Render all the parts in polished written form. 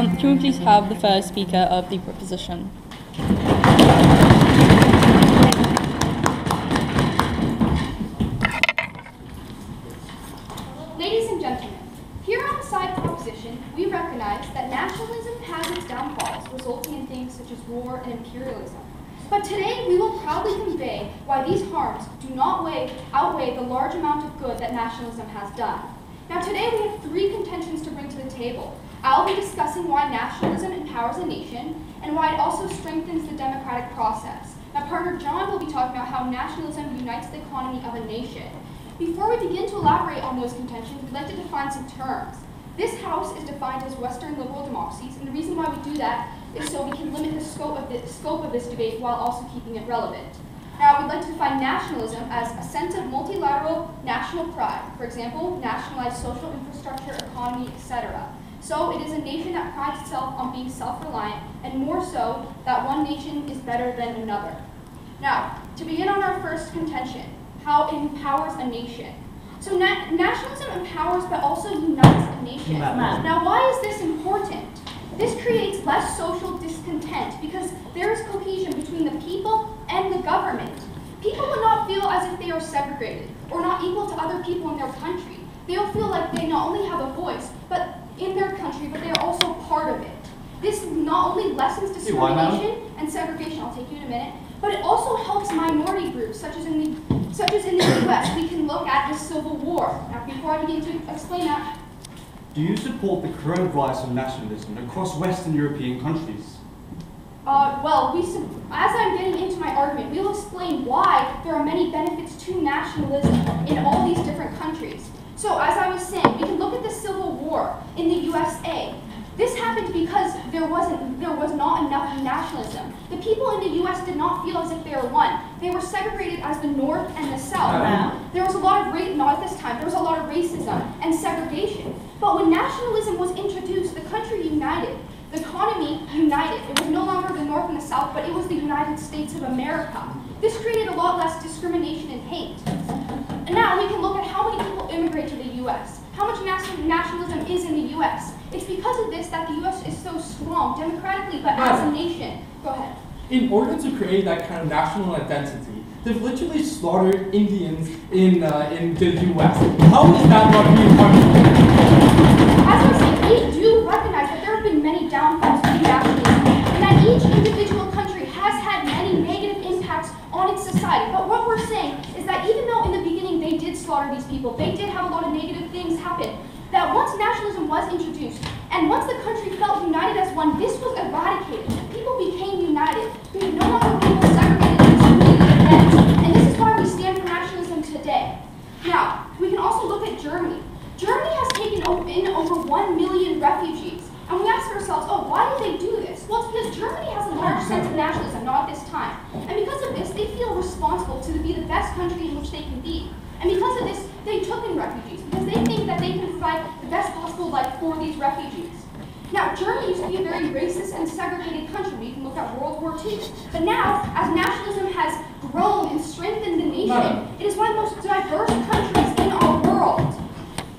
Can we please have the first speaker of the proposition? Ladies and gentlemen, here on the side proposition, we recognize that nationalism has its downfalls, resulting in things such as war and imperialism. But today, we will proudly convey why these harms do not outweigh the large amount of good that nationalism has done. Now today, we have three contentions to bring to the table. I'll be discussing why nationalism empowers a nation, and why it also strengthens the democratic process. My partner John will be talking about how nationalism unites the economy of a nation. Before we begin to elaborate on those contentions, we'd like to define some terms. This House is defined as Western liberal democracies, and the reason why we do that is so we can limit the scope of this debate while also keeping it relevant. Now, we'd like to define nationalism as a sense of multilateral national pride. For example, nationalized social infrastructure, economy, etc. So it is a nation that prides itself on being self-reliant, and more so, that one nation is better than another. Now, to begin on our first contention, how it empowers a nation. So nationalism empowers but also unites a nation. Now, why is this important? This creates less social discontent because there is cohesion between the people and the government. People will not feel as if they are segregated or not equal to other people in their country. They'll feel like they not only have a voice but in their country, but they are also part of it. This not only lessens discrimination and segregation, I'll take you in a minute, but it also helps minority groups, such as in the US. We can look at the Civil War. Now, before I begin to explain that, do you support the current rise of nationalism across Western European countries? Well, as I'm getting into my argument, we'll explain why there are many benefits to nationalism in all these different countries. So, as I was saying, we can look at the Civil War in the USA. This happened because there was not enough nationalism. The people in the US did not feel as if they were one. They were segregated as the North and the South. There was a lot of not at this time, there was a lot of racism and segregation. But when nationalism was introduced, the country united. The economy united. It was no longer the North and the South, but it was the United States of America. This created a lot less discrimination and hate. And now we can look at how many people immigrate to the US. How much nationalism is in the US. It's because of this that the US is so strong, democratically, but as a nation. Go ahead. In order to create that kind of national identity, they've literally slaughtered Indians in the US. How is that not being punished? As I was saying, we do recognize that there have been many downfalls to nationalism, and that each individual country has had many negative impacts on its society. But what we're saying is that even though in the beginning they did slaughter these people, they did have a lot of negative things happen, that once nationalism was introduced, and once the country felt united as one, this was eradicated. People became united. They no longer people segregated into community events. And this is why we stand for nationalism today. Now, we can also look at Germany. Germany has taken in over 1 million refugees. And we ask ourselves, oh, why did they do this? Well, it's because Germany has a large sense of nationalism, not at this time. And because of this, they feel responsible to be the best country in which they can be. And because of this, they took in refugees, because they think that they can provide the best possible life for these refugees. Now, Germany used to be a very racist and segregated country. We can look at World War II. But now, as nationalism has grown and strengthened the nation, it is one of the most diverse countries in our world.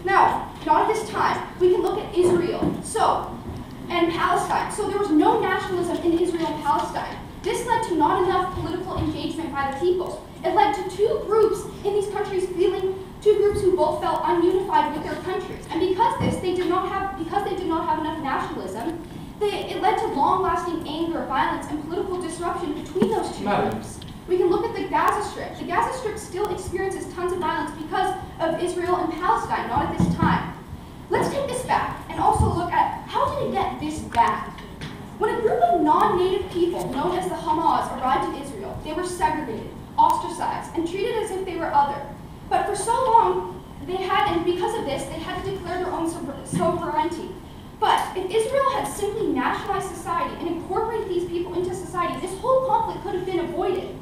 Now, not at this time, we can look at Israel and Palestine. So there was no nationalism in Israel and Palestine. This led to not enough political engagement by the people. It led to two groups in these countries two groups who both felt ununified with their countries. And because they did not have enough nationalism, it led to long-lasting anger, violence, and political disruption between those two groups. We can look at the Gaza Strip. The Gaza Strip still experiences tons of violence because of Israel and Palestine, not at this time. Let's take this back and also look at how did it get this bad? When a group of non-native people, known as the Hamas, arrived in Israel, they were segregated, ostracized, and treated as if they were other. But for so long, and because of this, they had to declare their own sovereignty. But if Israel had simply nationalized society and incorporated these people into society, this whole conflict could have been avoided.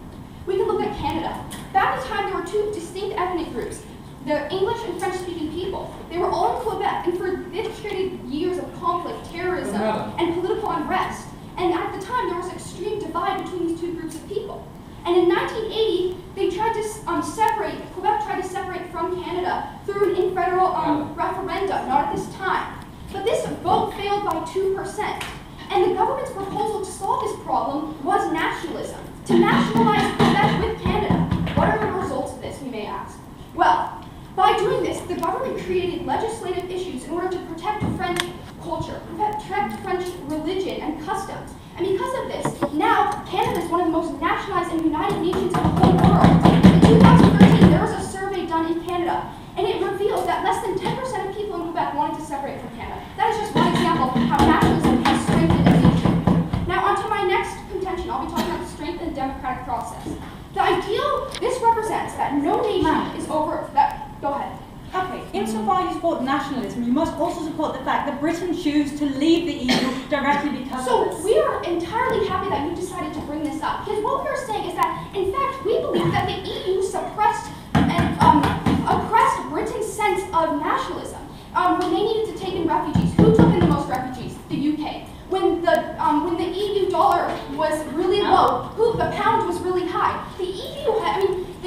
We can look at Canada. Back in time, there were two distinct ethnic groups, the English and French-speaking people. They were all in Quebec, and for this created years of conflict, terrorism, and political unrest. And at the time, there was an extreme divide between these two groups of people. And in 1980, they tried to Quebec tried to separate from Canada through an in-federal referendum, not at this time. But this vote failed by by 2%. And the government's proposal to solve this problem was nationalism, to nationalize Quebec with Canada. What are the results of this, we may ask? Well, by doing this, the government created legislative issues in order to protect French culture, protect French religion and customs. And because of this, now Canada is one of the most nationalized and united nations in the whole world. In 2013, there was a survey done in Canada, and it revealed that less than 10% of people in Quebec wanted to separate from Canada. That is just one example of how nationalism has strengthened a nation. Now, on to my next contention. I'll be talking about the strength and democratic process. The ideal, this represents that no nation is over, that, go ahead. Okay, insofar as you support nationalism, you must also support the fact that Britain choose to leave the EU directly because of this. So we are entirely happy that you decided to bring this up, because what we are saying is that, in fact, we believe that the EU suppressed and oppressed Britain's sense of nationalism when they needed to take in refugees. Who took in the most refugees? The UK. When the EU dollar was really low, the pound was really high. The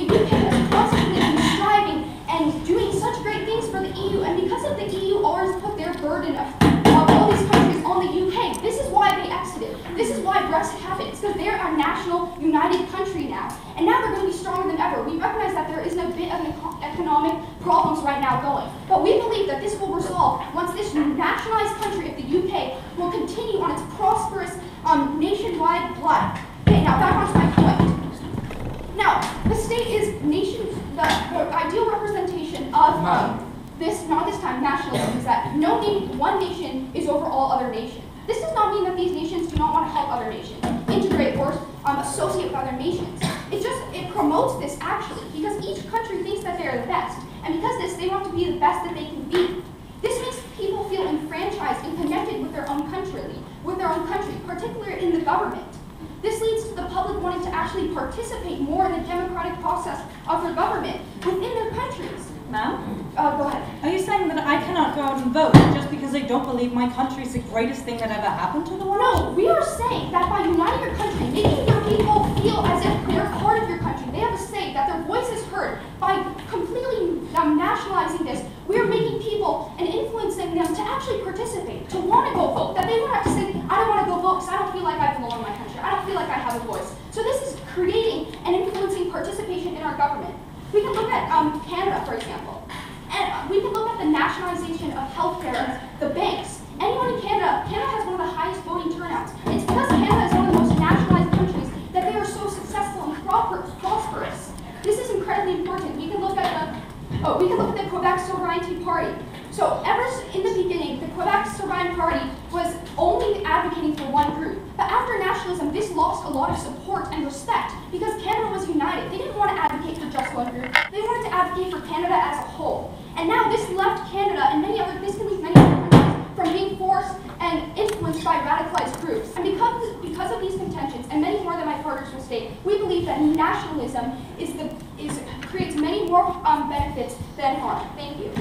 UK has constantly been striving and doing such great things for the EU, and because of the EU always put their burden of all these countries on the UK, this is why they exited. This is why Brexit happened. It's because they're a national, united country now, and now they're going to be stronger than ever. We recognize that there is a bit of economic problems right now going, but we believe that this will resolve once this nationalized country of the UK will continue on its prosperous nationwide life. Okay, now back onto my point. Now, the state is the ideal representation of this, not this time, nationalism, is that one nation is over all other nations. This does not mean that these nations do not want to help other nations, integrate or associate with other nations. It promotes this actually, because each country thinks that they are the best, and because of this, they want to be the best that they can be. This makes people feel enfranchised and connected with their own country, particularly in the government. This leads to the public wanting to actually participate more in the democratic process of their government within their countries. Ma'am? Go ahead. Are you saying that I cannot go out and vote just because I don't believe my country is the greatest thing that ever happened to the world? No, we are saying that by uniting your country, making your people feel as if they're part of your country, they have a say, that their voice is heard, by completely nationalizing this, we're making people and influencing them to actually participate, to want to go vote, that they won't have to say, I don't want to go vote because I don't feel like I belong in my country. I don't feel like I have a voice. So this is creating and influencing participation in our government. We can look at Canada, for example. And we can look at the nationalization of healthcare and the banks. Anyone in Canada has one of the highest voting turnouts. It's because Canada is one of the most nationalized countries that they are so successful and prosperous. This is incredibly important. We can look at the Quebec Sovereignty Party. So ever in the beginning, the Quebec Sovereignty Party was only advocating for one group. But after nationalism, this lost a lot of support and respect because Canada was united. They didn't want to advocate for just one group. They wanted to advocate for Canada as a whole. And now this left Canada and this can leave many other countries from being forced and influenced by radicalized groups. And because of these contentions, and many more that my partners will state, we believe that nationalism creates many more benefits than harm. Thank you.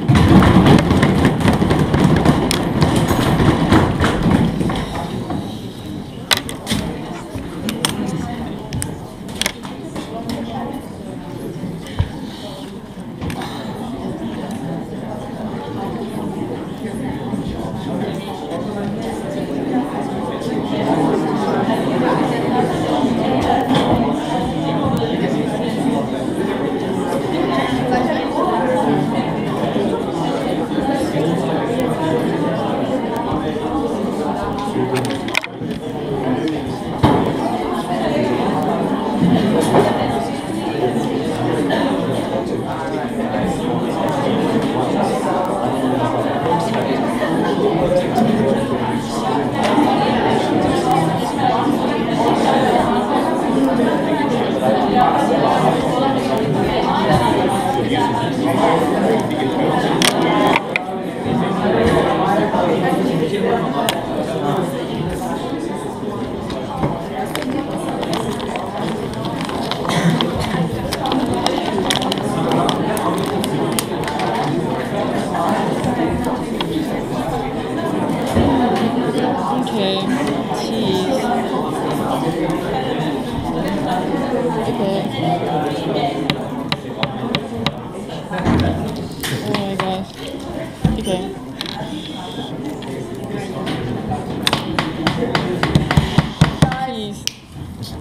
Okay.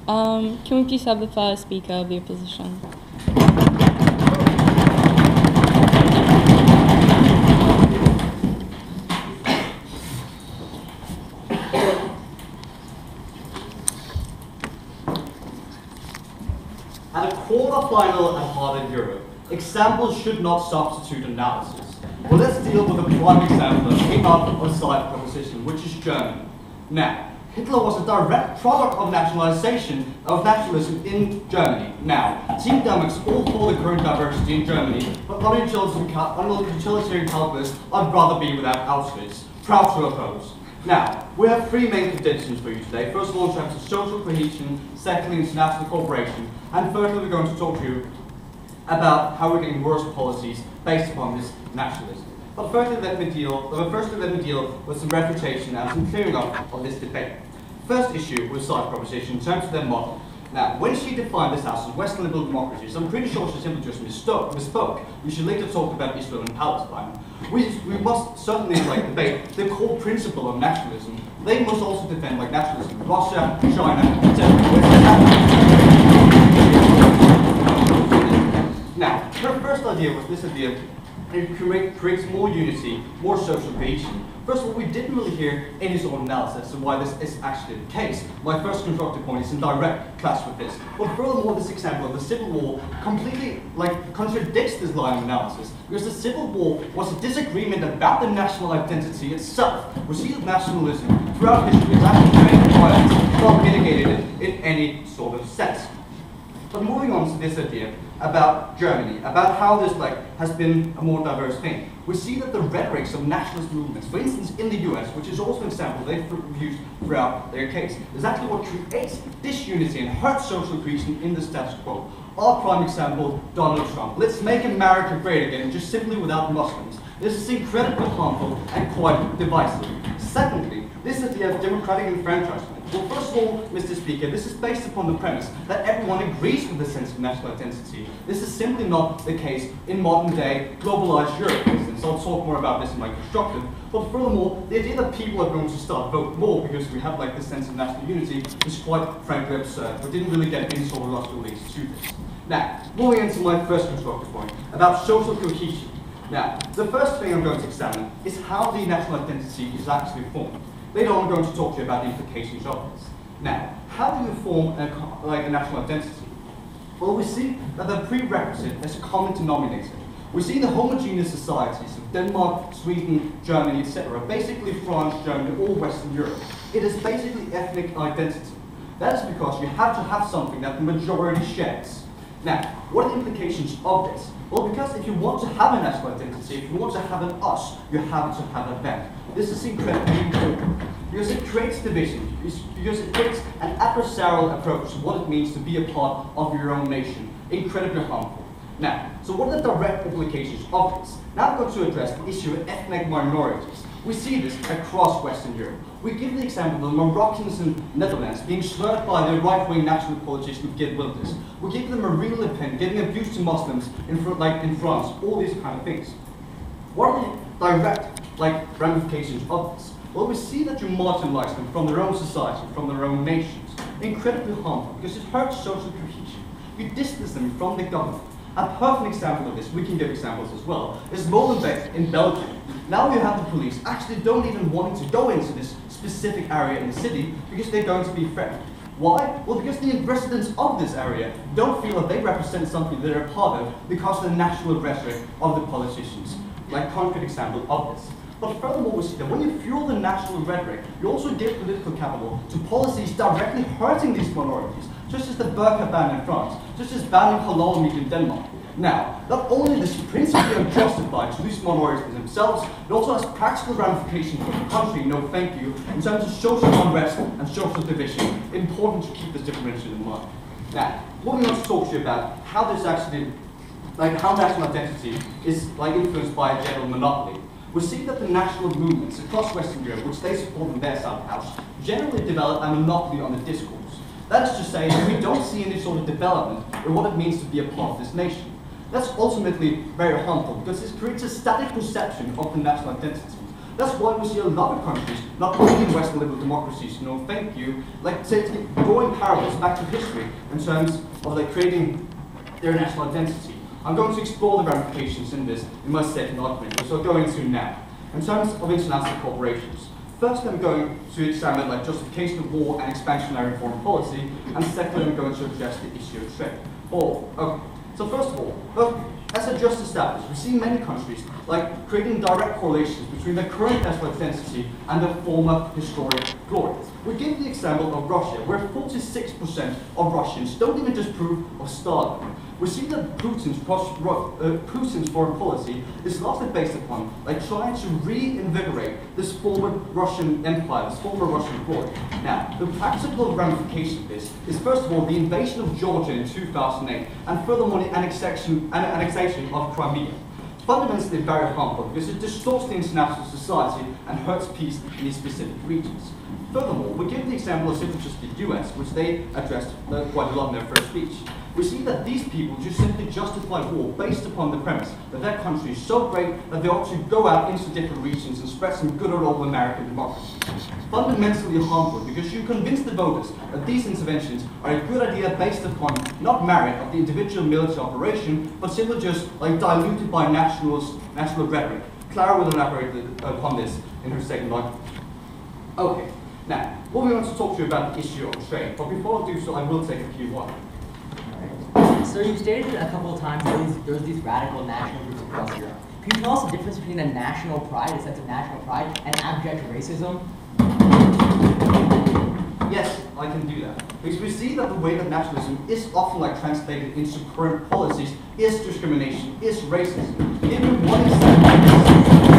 Can we please have the first speaker of the opposition? At a quarter-final at Harvard Europe, examples should not substitute analysis. Well, let's deal with a prime example that came out of a side proposition, which is Germany. Now, Hitler was a direct product of nationalism in Germany. Now, Team Democrats all for the current diversity in Germany, but on utilitarian calculus, I'd rather be without Auschwitz. Proud to oppose. Now, we have three main conditions for you today. First of all, in terms of social cohesion, secondly, international cooperation, and thirdly, we're going to talk to you about how we're getting worse policies based upon this nationalism. But firstly, let me deal with some refutation and some clearing up of this debate. First issue with side proposition in terms of their model. Now, when she defined this as Western liberal democracies, I'm pretty sure she simply just misspoke. We should later talk about Israel and Palestine. We must certainly debate the core principle of nationalism. They must also defend nationalism in Russia, China, etc. Now, her first idea was this idea: it creates more unity, more social cohesion. First of all, we didn't really hear any sort of analysis of why this is actually the case. My first constructive point is in direct clash with this. But furthermore, this example of the Civil War completely contradicts this line of analysis, because the Civil War was a disagreement about the national identity itself. We see that nationalism throughout history is actually very violent, not mitigated in any sort of sense. But moving on to this idea about Germany, about how this has been a more diverse thing. We see that the rhetorics of nationalist movements, for instance in the US, which is also an example they've used throughout their case, is actually what creates disunity and hurts social cohesion in the status quo. Our prime example, Donald Trump. Let's make America great again, just simply without Muslims. This is incredibly harmful and quite divisive. Secondly, this idea of democratic enfranchisement. Well, first of all, Mr. Speaker, this is based upon the premise that everyone agrees with the sense of national identity. This is simply not the case in modern day globalized Europe, for instance. I'll talk more about this in my constructive. But furthermore, the idea that people are going to start vote more because we have this sense of national unity is quite frankly absurd. We didn't really get any sort of logical links to this. Now, moving into my first constructive point about social cohesion. Now, the first thing I'm going to examine is how the national identity is actually formed. Later on, I'm going to talk to you about the implications of this. Now, how do you form a national identity? Well, we see that the prerequisite is a common denominator. We see the homogeneous societies of Denmark, Sweden, Germany, etc., basically France, Germany, all Western Europe. It is basically ethnic identity. That is because you have to have something that the majority shares. Now, what are the implications of this? Well, because if you want to have a national identity, if you want to have an us, you have to have a them. This is incredibly important because it creates division, because it creates an adversarial approach to what it means to be a part of your own nation. Incredibly harmful. Now, so what are the direct implications of this? Now I'm going to address the issue of ethnic minorities. We see this across Western Europe. We give the example of the Moroccans in Netherlands being slurred by the right-wing national politician Geert Wilders. We give the Marine Le Pen getting abused to Muslims in France, all these kind of things. What are the direct ramifications of this? Well, we see that you marginalize them from their own society, from their own nations. Incredibly harmful because it hurts social cohesion. You distance them from the government. A perfect example of this, we can give examples as well, is Molenbeek in Belgium. Now you have the police actually don't even want to go into this specific area in the city because they're going to be threatened. Why? Well, because the residents of this area don't feel that they represent something they're a part of because of the national rhetoric of the politicians. Concrete example of this. But furthermore, we see that when you fuel the national rhetoric, you also give political capital to policies directly hurting these minorities, just as the burqa ban in France, just as banning halal meat in Denmark. Now, not only is this principally unjustified to these minorities themselves, it also has practical ramifications for the country, no thank you, in terms of social unrest and social division. Important to keep this differentiation in mind. Now, moving on to talk to you about how this actually, how national identity is influenced by a general monopoly. We see that the national movements across Western Europe, which they support in their side of the house, generally develop a monopoly on the discourse. That is to say that we don't see any sort of development in what it means to be a part of this nation. That's ultimately very harmful because it creates a static perception of the national identity. That's why we see a lot of countries, not only in Western liberal democracies, no thank you, like drawing parallels back to history in terms of like creating their national identity. I'm going to explore the ramifications in this in my second argument, which I'll go into now. In terms of international corporations, first I'm going to examine like justification of war and expansionary foreign policy, and secondly I'm going to address the issue of trade. Okay. So first of all, as I just established, we see many countries like creating direct correlations between their current national identity and their former historic glory. We give the example of Russia, where 46% of Russians don't even disapprove of Stalin. We see that Putin's foreign policy is largely based upon like trying to reinvigorate this former Russian empire, this former Russian glory. Now, the practical ramification of this is first of all the invasion of Georgia in 2008, and furthermore the annexation of Crimea. Fundamentally very harmful because it distorts the international society and hurts peace in these specific regions. Furthermore, we give the example of simply just the US, which they addressed quite a lot in their first speech. We see that these people just simply justify war based upon the premise that their country is so great that they ought to go out into different regions and spread some good old American democracy. Fundamentally harmful because you convince the voters that these interventions are a good idea based upon not merit of the individual military operation, but simply just like diluted by national rhetoric. Clara will elaborate upon this in her second argument. Okay, now, what we want to talk to you about the issue of trade, but before I do so, I will take a few water. So you've stated a couple of times that there's these radical national groups across Europe. Can you tell us the difference between a national pride, a sense of national pride, and abject racism? Yes, I can do that. Because we see that the way that nationalism is often like translated into current policies is discrimination, is racism. Given one example,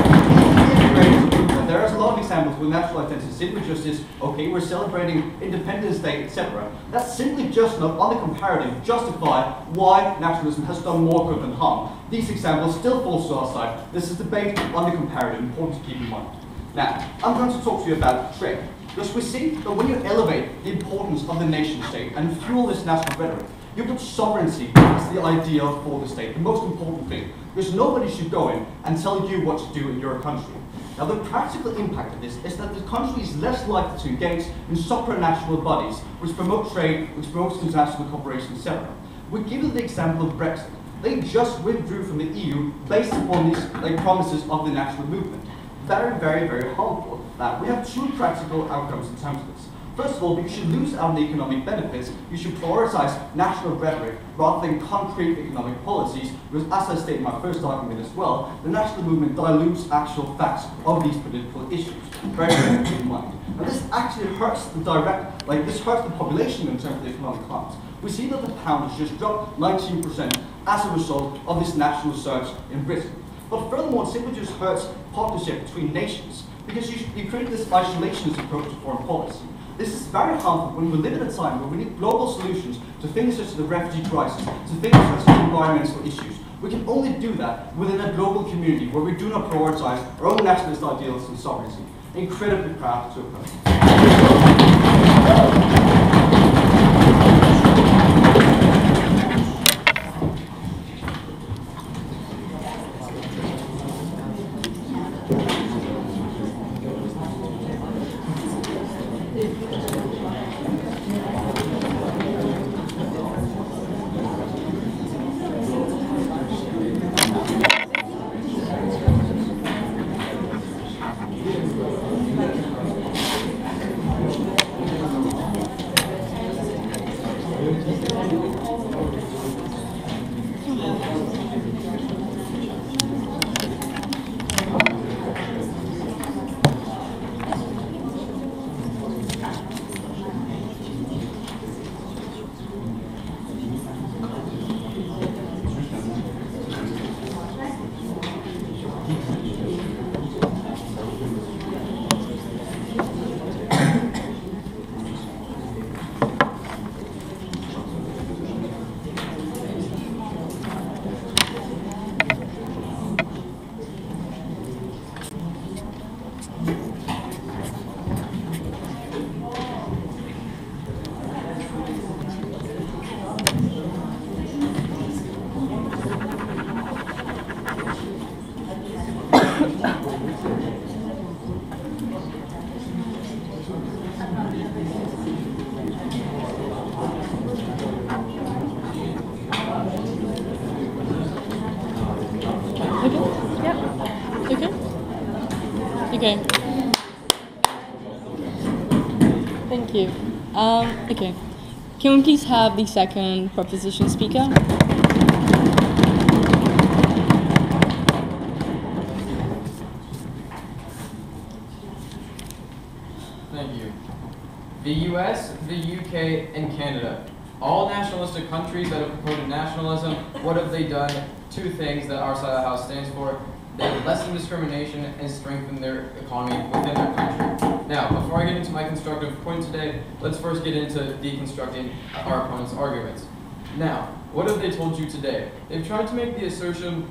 there is a lot of examples where national identity simply just is, okay, we're celebrating Independence Day, etc. That's simply just not, on the comparative, justify why nationalism has done more good than harm. These examples still fall to our side. This is debate on the comparative, important to keep in mind. Now, I'm going to talk to you about trade. Because we see that when you elevate the importance of the nation state and fuel this national rhetoric, you put sovereignty as the ideal for the state, the most important thing. Because nobody should go in and tell you what to do in your country. Now, the practical impact of this is that the country is less likely to engage in supranational bodies which promote trade, which promotes international cooperation, etc. We give you the example of Brexit. They just withdrew from the EU based upon these promises of the national movement. Very, very, very harmful. Now, we have two practical outcomes in terms of this. First of all, you should lose out on the economic benefits. You should prioritize national rhetoric rather than concrete economic policies, because as I stated in my first argument as well, the national movement dilutes actual facts of these political issues. Very, very keep in mind. And this actually hurts this hurts the population in terms of the economic climate. We see that the pound has just dropped 19% as a result of this national surge in Britain. But furthermore, it simply just hurts partnership between nations, because you create this isolationist approach to foreign policy. This is very harmful when we live in a time where we need global solutions to things such as the refugee crisis, to things such as environmental issues. We can only do that within a global community where we do not prioritize our own nationalist ideals and sovereignty. Incredibly proud to oppose. Okay. Okay. Thank you. Okay. Can we please have the second proposition speaker? Thank you. The US, the UK, and Canada, all nationalistic countries that have promoted nationalism, what have they done? Two things that our side of the house stands for. They lessen discrimination and strengthen their economy within their country. Now, before I get into my constructive point today, let's first get into deconstructing our opponent's arguments. Now, what have they told you today? They've tried to make the assertion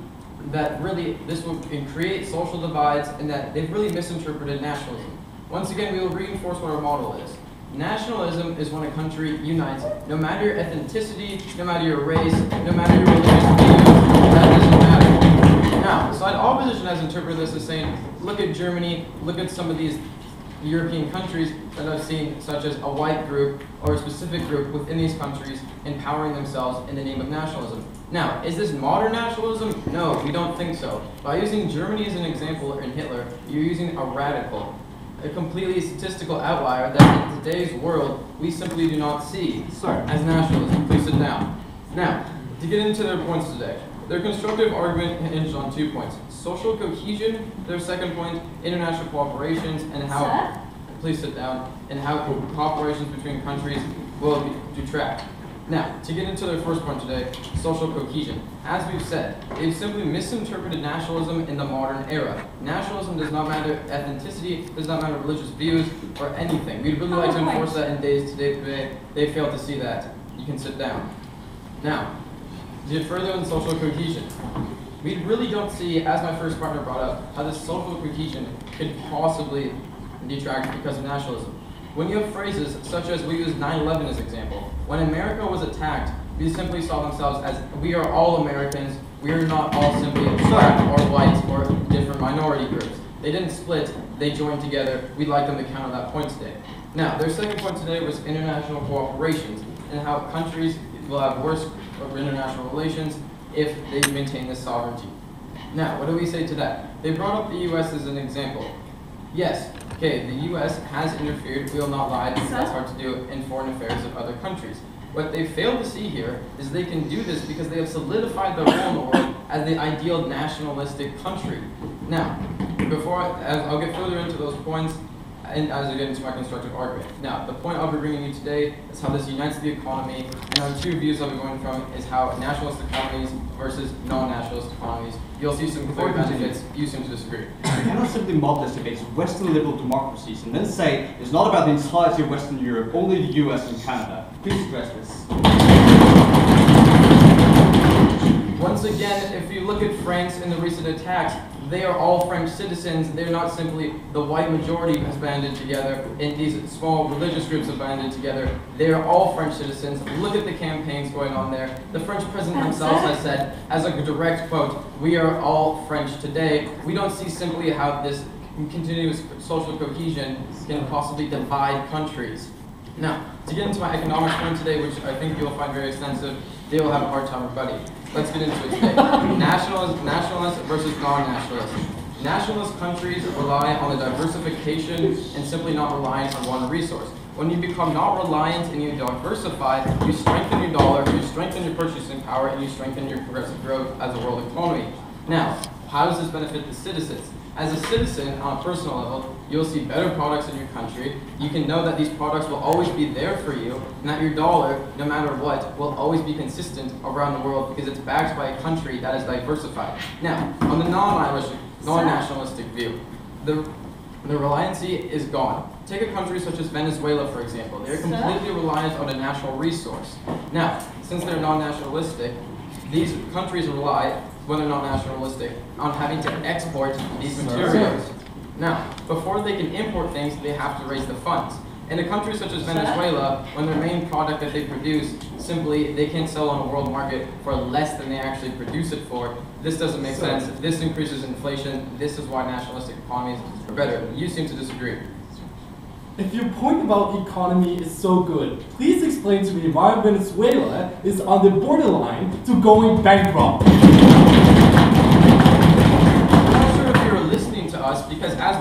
that really this will create social divides and that they've really misinterpreted nationalism. Once again, we will reinforce what our model is. Nationalism is when a country unites, no matter your ethnicity, no matter your race, no matter your religious views, that doesn't matter. Now, the side opposition has interpreted this as saying, look at Germany, look at some of these European countries that I've seen, such as a white group or a specific group within these countries empowering themselves in the name of nationalism. Now, is this modern nationalism? No, we don't think so. By using Germany as an example in Hitler, you're using a radical, a completely statistical outlier that in today's world we simply do not see as nationalism. Please sit down. Now, to get into their points today. Their constructive argument hinged on 2 points. Social cohesion, their second point, international cooperations, and how, please sit down, and how cooperations between countries will detract. Now, to get into their first point today, social cohesion. As we've said, they've simply misinterpreted nationalism in the modern era. Nationalism does not matter ethnicity, does not matter religious views, or anything. We'd really like to enforce that in days today. They failed to see that. You can sit down. Now, to get further on social cohesion, we really don't see, as my first partner brought up, how this social cohesion could possibly detract because of nationalism. When you have phrases such as, we use 9/11 as an example, when America was attacked, they simply saw themselves as, we are all Americans, we are not all simply black or white or different minority groups. They didn't split, they joined together. We'd like them to count on that point today. Now, their second point today was international cooperations and how countries will have worse international relations if they maintain this sovereignty. Now, what do we say to that? They brought up the US as an example. Yes, okay, the US has interfered, we will not lie, because that's hard to do in foreign affairs of other countries. What they fail to see here is they can do this because they have solidified their role in the world as the ideal nationalistic country. Now, I'll get further into those points, and as I get into my constructive argument. Now, the point I'll be bringing you today is how this unites the economy, and our two views I'll be going from is how nationalist economies versus non-nationalist economies. You'll see some clear benefits. You seem to disagree. You cannot simply model this against Western liberal democracies and then say it's not about the entirety of Western Europe, only the US and Canada. Please address this. Once again, if you look at France and the recent attacks, they are all French citizens. They're not simply the white majority has banded together, and these small religious groups have banded together. They are all French citizens. Look at the campaigns going on there. The French president himself has said, as a direct quote, we are all French today. We don't see simply how this continuous social cohesion can possibly divide countries. Now, to get into my economics point today, which I think you'll find very extensive, they will have a hard time rebutting. Let's get into it today. Nationalist versus non-nationalist. Nationalist countries rely on the diversification and simply not relying on one resource. When you become not reliant and you diversify, you strengthen your dollar, you strengthen your purchasing power, and you strengthen your progressive growth as a world economy. Now, how does this benefit the citizens? As a citizen, on a personal level, you'll see better products in your country. You can know that these products will always be there for you, and that your dollar, no matter what, will always be consistent around the world because it's backed by a country that is diversified. Now, on the non-nationalistic view, the reliancy is gone. Take a country such as Venezuela, for example. They're completely reliant on a natural resource. Now, since they're non-nationalistic, these countries rely, when they're not nationalistic, on having to export these materials. Now, before they can import things, they have to raise the funds. In a country such as Venezuela, when their main product that they produce, simply they can't sell on a world market for less than they actually produce it for. This doesn't make sense. This increases inflation. This is why nationalistic economies are better. You seem to disagree. If your point about economy is so good, please explain to me why Venezuela is on the borderline to going bankrupt.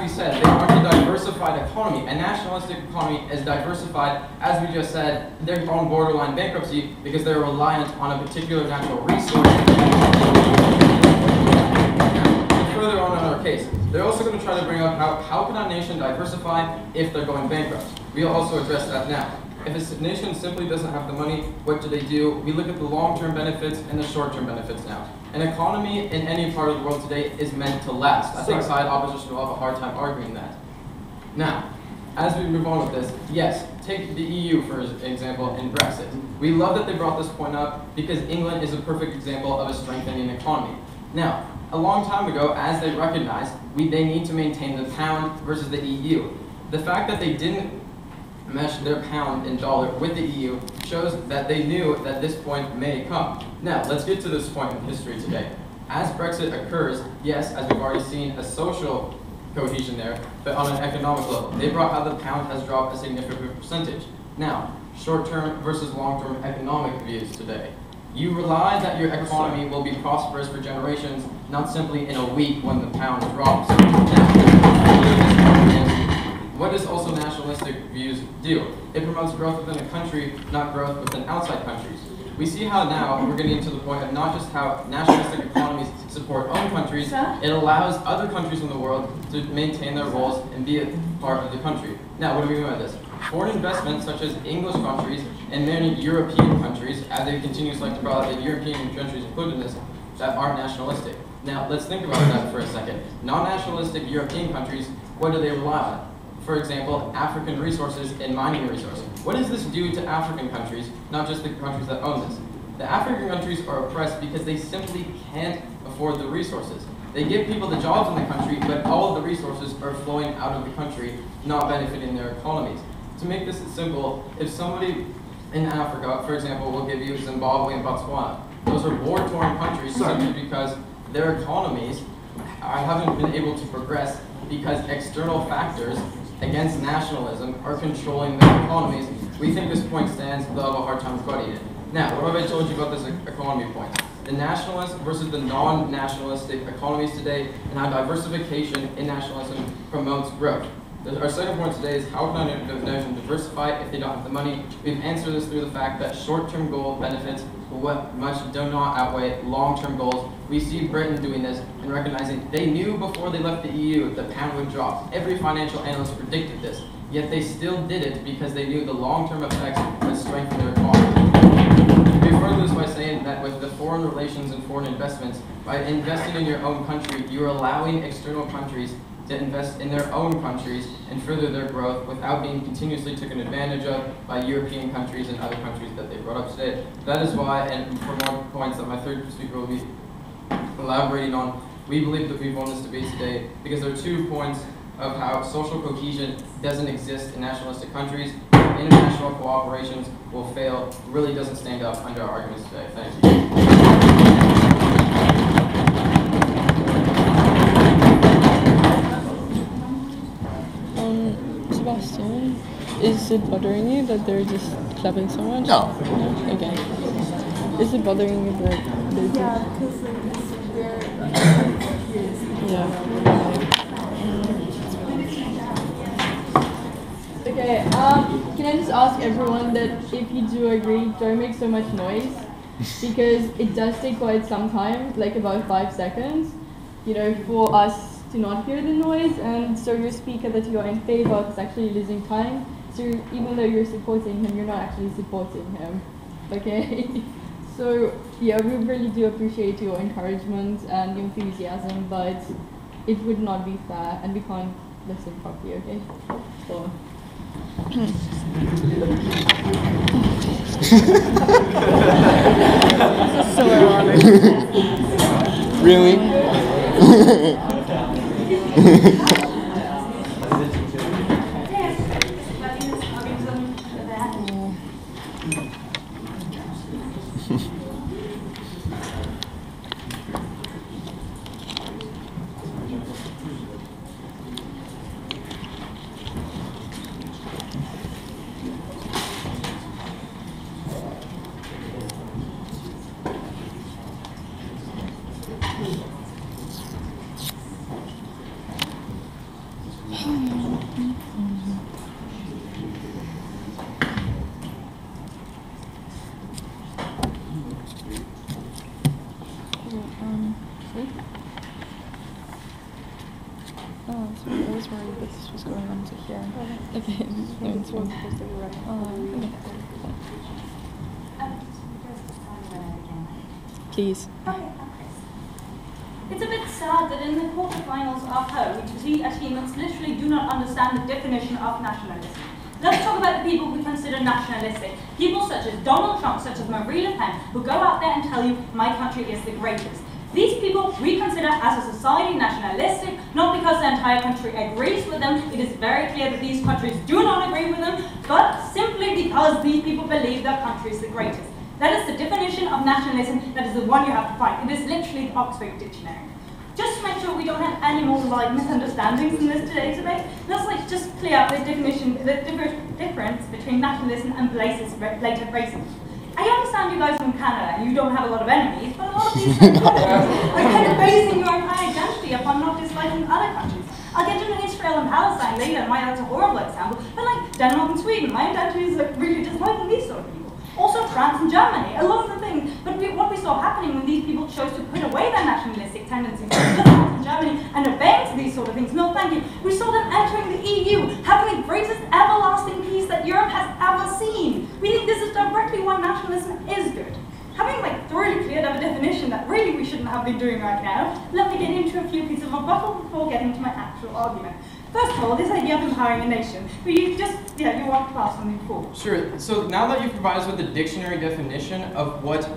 we said, they want a diversified economy. A nationalistic economy is diversified, as we just said, they're on borderline bankruptcy because they're reliant on a particular natural resource. Further on in our case, they're also going to try to bring up how can a nation diversify if they're going bankrupt. We'll also address that now. If a nation simply doesn't have the money, what do? We look at the long-term benefits and the short-term benefits now. An economy in any part of the world today is meant to last. I think side opposition will have a hard time arguing that. Now, as we move on with this, yes, take the EU for example in Brexit. We love that they brought this point up because England is a perfect example of a strengthening economy. Now, a long time ago, as they recognized, they need to maintain the pound versus the EU. The fact that they didn't mesh their pound and dollar with the EU shows that they knew that this point may come. Now, let's get to this point in history today. As Brexit occurs, yes, as we've already seen, a social cohesion there, but on an economic level. They brought how the pound has dropped a significant percentage. Now, short-term versus long-term economic views today. You rely that your economy will be prosperous for generations, not simply in a week when the pound drops. What does also nationalistic views do? It promotes growth within a country, not growth within outside countries. We see how now we're getting to the point of not just how nationalistic economies support own countries, it allows other countries in the world to maintain their roles and be a part of the country. Now, what do we mean by this? Foreign investments, such as English countries and many European countries, as they continue to like to call it, the European countries included in this, that aren't nationalistic. Now, let's think about that for a second. Non-nationalistic European countries, what do they rely on? For example, African resources and mining resources. What does this do to African countries, not just the countries that own this? The African countries are oppressed because they simply can't afford the resources. They give people the jobs in the country, but all of the resources are flowing out of the country, not benefiting their economies. To make this simple, if somebody in Africa, for example, we'll give you Zimbabwe and Botswana, those are war-torn countries simply because their economies haven't been able to progress because external factors against nationalism are controlling their economies. We think this point stands, they'll have a hard time rebutting it. Now, what have I told you about this economy point? The nationalist versus the non-nationalistic economies today and how diversification in nationalism promotes growth. Our second point today is how can a nation diversify if they don't have the money? We've answered this through the fact that short-term goal benefits much do not outweigh long-term goals. We see Britain doing this and recognizing they knew before they left the EU the pound would drop. Every financial analyst predicted this, yet they still did it because they knew the long-term effects would strengthen their economy. We further this by saying that with the foreign relations and foreign investments, by investing in your own country, you're allowing external countries to invest in their own countries and further their growth without being continuously taken advantage of by European countries and other countries that they brought up today. That is why, and for more points that my third speaker will be elaborating on, we believe that we've won this debate today because there are 2 points of how social cohesion doesn't exist in nationalistic countries. International cooperations will fail, really doesn't stand up under our arguments today. Thank you. Sebastian, is it bothering you that they're just clapping so much? No. No? Okay. Is it bothering you that they're just... Yeah, because we're Yeah. Okay, can I just ask everyone that if you do agree, don't make so much noise, because it does take quite some time, like about 5 seconds, you know, for us to not hear the noise, and so your speaker that you are in favor of is actually losing time. So even though you're supporting him, you're not actually supporting him. Okay? So yeah, we really do appreciate your encouragement and your enthusiasm, but it would not be fair, and we can't listen properly. Okay? So. So ironic. Really? Oh, sorry, I was worried this was going on to here. Okay, no, it's fine. Okay. Please. Okay. It's a bit sad that in the quarterfinals of HOEDT, we as humans literally do not understand the definition of nationalism. Let's talk about the people we consider nationalistic. People such as Donald Trump, such as Marie Le Pen, who go out there and tell you, my country is the greatest. These people we consider as a society nationalistic, not because the entire country agrees with them. It is very clear that these countries do not agree with them, but simply because these people believe their country is the greatest. That is the definition of nationalism. That is the one you have to find. It is literally the Oxford Dictionary. Just to make sure we don't have any more misunderstandings in this today's debate, let's just clear up the definition, the difference between nationalism and blatant racism. I understand you guys from Canada and you don't have a lot of enemies, but a lot of these are kind of basing your entire identity upon not disliking other countries. I'll get into Israel and Palestine later, and that's a horrible example, but like Denmark and Sweden, my identity is like really disliking these sort of people. Also France and Germany, a lot of the things. But what we saw happening when these people chose to put away their nationalistic tendencies, France and Germany, and obeying to these sort of things, no thank you, we saw them entering the EU, having the greatest everlasting peace that Europe has ever seen. We think this is directly why nationalism is good. Having thoroughly cleared up a definition that really we shouldn't have been doing right now, let me get into a few pieces of rebuttal before getting to my actual argument. First of all, this idea of empowering a nation, but you want to pass something forward. Sure, so now that you've provided us with the dictionary definition of what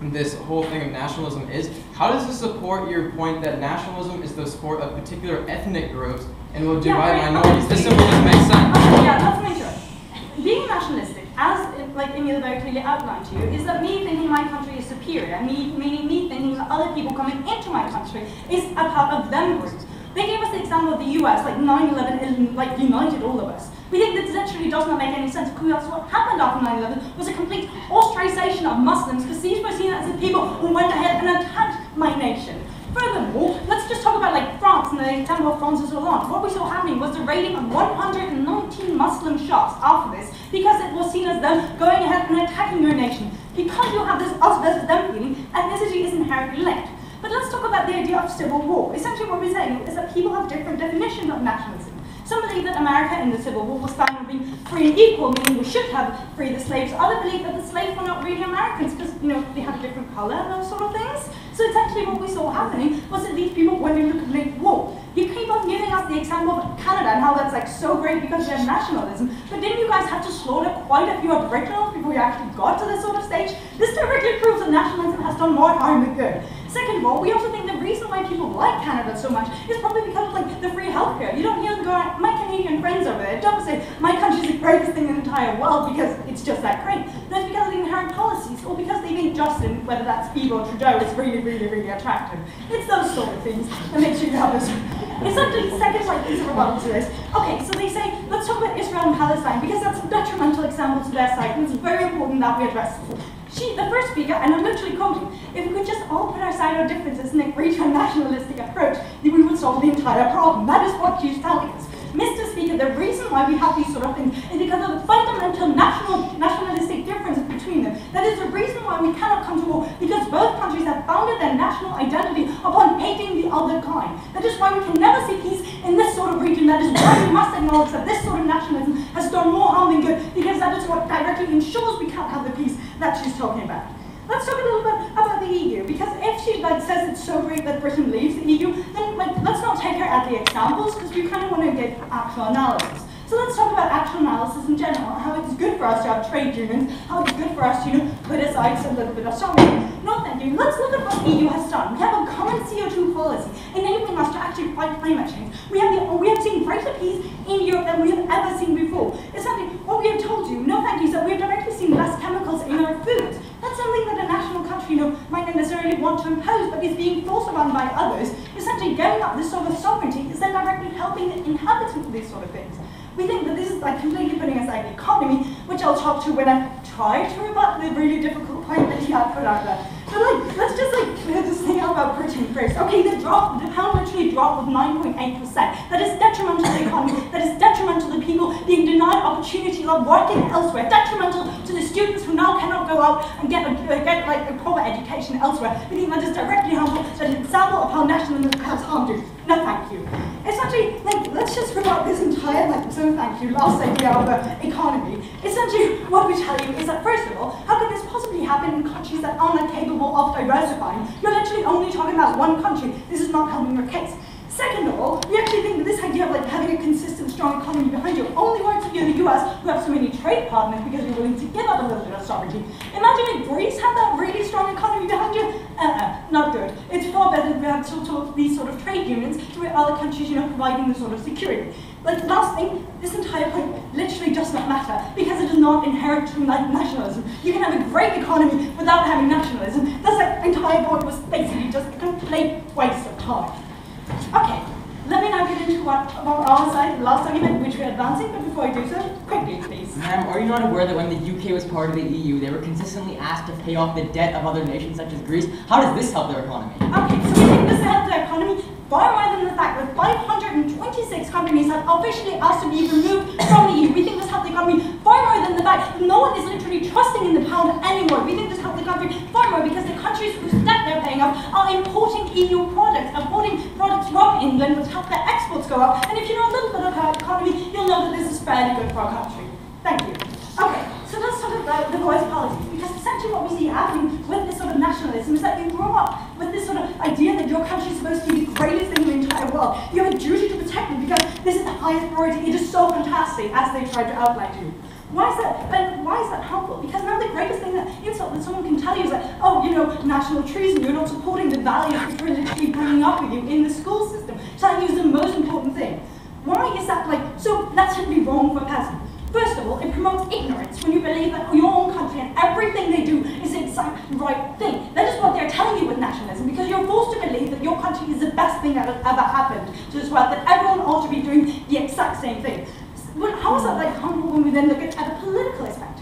this whole thing of nationalism is, how does this support your point that nationalism is the support of particular ethnic groups and will divide minorities? This simply doesn't make sense. Yeah, let's make sure. Being nationalistic, as Emil very clearly outlined to you, is that me thinking my country is superior, meaning me thinking that other people coming into my country is a part of them group. They gave us the example of the US, 9/11 united all of us. We think that literally does not make any sense because what happened after 9/11 was a complete ostracization of Muslims because these were seen as the people who went ahead and attacked my nation. Furthermore, let's just talk about France and the example of France's Hollande. What we saw happening was the raiding of 119 Muslim shops after this because it was seen as them going ahead and attacking your nation. Because you have this us versus them feeling, ethnicity is inherently linked. But let's talk about the idea of civil war. Essentially what we're saying is that people have different definitions of nationalism. Some believe that America in the Civil War was found to be free and equal, meaning we should have freed the slaves. Others believe that the slaves were not really Americans because, they had a different color and those sort of things. So essentially what we saw happening was that these people went into complete war. You keep on giving us the example of Canada and how that's so great because they have nationalism, but didn't you guys have to slaughter quite a few Aboriginals before you actually got to this sort of stage? This directly proves that nationalism has done more harm than good. Second of all, we also think the reason why people like Canada so much is probably because of the free healthcare. You don't hear them go, my Canadian friends over there don't say, my country's the greatest thing in the entire world because it's just that great. That's because of the inherent policies, or because they think Justin, whether that's Bieber or Trudeau, is really, really, really attractive. It's those sort of things that makes you have this. Essentially, the second piece of rebuttal to this. Okay, so they say, let's talk about Israel and Palestine because that's a detrimental example to their side, and it's very important that we address it. The first speaker, and I'm literally quoting, if we could just all put aside our differences and agree to a nationalistic approach, then we would solve the entire problem. That is what she's telling us. Mr. Speaker, the reason why we have these sort of things is because of the fundamental nationalistic differences between them. That is the reason why we cannot come to war, because both countries have founded their national identity upon hating the other kind. That is why we can never see peace in this sort of region. That is why we must acknowledge that this sort of nationalism has done more harm than good, because that is what directly ensures we can't have the peace that she's talking about. Let's talk a little bit about the EU, because if she says it's so great that Britain leaves the EU, then let's not take her at the examples, because we kind of want to get actual analysis. So let's talk about actual analysis in general, how it's good for us to have trade unions, how it's good for us to put aside a little bit of sovereignty. No, thank you. Let's look at what the EU has done. We have a common CO2 policy, enabling us to actually fight climate change. We have seen greater peace in Europe than we have ever seen before. Essentially, what we have told you, no thank you, is that we have directly seen less chemicals in our foods. That's something that a national country might not necessarily want to impose, but is being forced upon by others. Essentially, giving up this sort of sovereignty is then directly helping the inhabitants of these sort of things. We think that this is completely putting aside the economy, which I'll talk to when I try to rebut the really difficult point that he had put out there. But let's just clear this thing out about Britain first. Okay, the pound literally dropped with 9.8%. That is detrimental to the economy. That is detrimental to people being denied opportunity of working elsewhere. Detrimental to the students who now cannot go out and get a proper education elsewhere. We think that is directly harmful. That is an example of how nationalism has harmed you. No, thank you. Essentially, like, let's just rebut this entire, like, so thank you, last idea of the economy. Essentially, what we tell you is that, first of all, how could this possibly happen in countries that are not capable of diversifying? You're literally only talking about one country. This is not helping your case. Second of all, we actually think that this idea of like having a consistent, strong economy behind you only works if you're in the US, who have so many trade partners because you're willing to give up a little bit of sovereignty. Imagine if Greece had that really strong economy behind you. Not good. It's far better if we have these sort of trade unions with other countries, you know, providing the sort of security. Like, last thing, this entire point literally does not matter because it is not inherent to nationalism. You can have a great economy without having nationalism. That's like entire point was basically just a complete waste of time. Okay, let me now get into about our side, the last argument which we're advancing, but before I do so, quickly please. Ma'am, are you not aware that when the UK was part of the EU, they were consistently asked to pay off the debt of other nations such as Greece? How does this help their economy? Okay, so we think this helps their economy far more than the fact that 526 companies have officially asked to be removed from the EU. We think this helps the economy far more than the fact that no one is literally trusting in the pound anymore. We think this helps the country far more because the countries whose debt they're paying off are importing EU products, importing products from England which help their exports go up. And if you know a little bit about economy, you'll know that this is fairly good for our country. Thank you. Okay, so let's talk about the voice policy, because essentially what we see happening with this sort of nationalism is that you grow up with this sort of idea that your country is supposed to be the greatest thing in the entire world. You have a duty to protect it because this is the highest priority. It is so fantastic, as they tried to outline to you. Why is that? And why is that helpful? Because now the greatest thing insult that someone can tell you is that, oh, you know, national treason, you're not supporting the values which we're literally bringing up with you in the school system. Telling you is the most important thing. Why is that like, so that's simply wrong for a peasant. First of all, it promotes ignorance when you believe that your own country and everything they do is the exact right thing. That is what they're telling you with nationalism, because you're forced to believe that your country is the best thing that has ever happened to this world, that everyone ought to be doing the exact same thing. But how is that like harmful when we then look at a political aspect?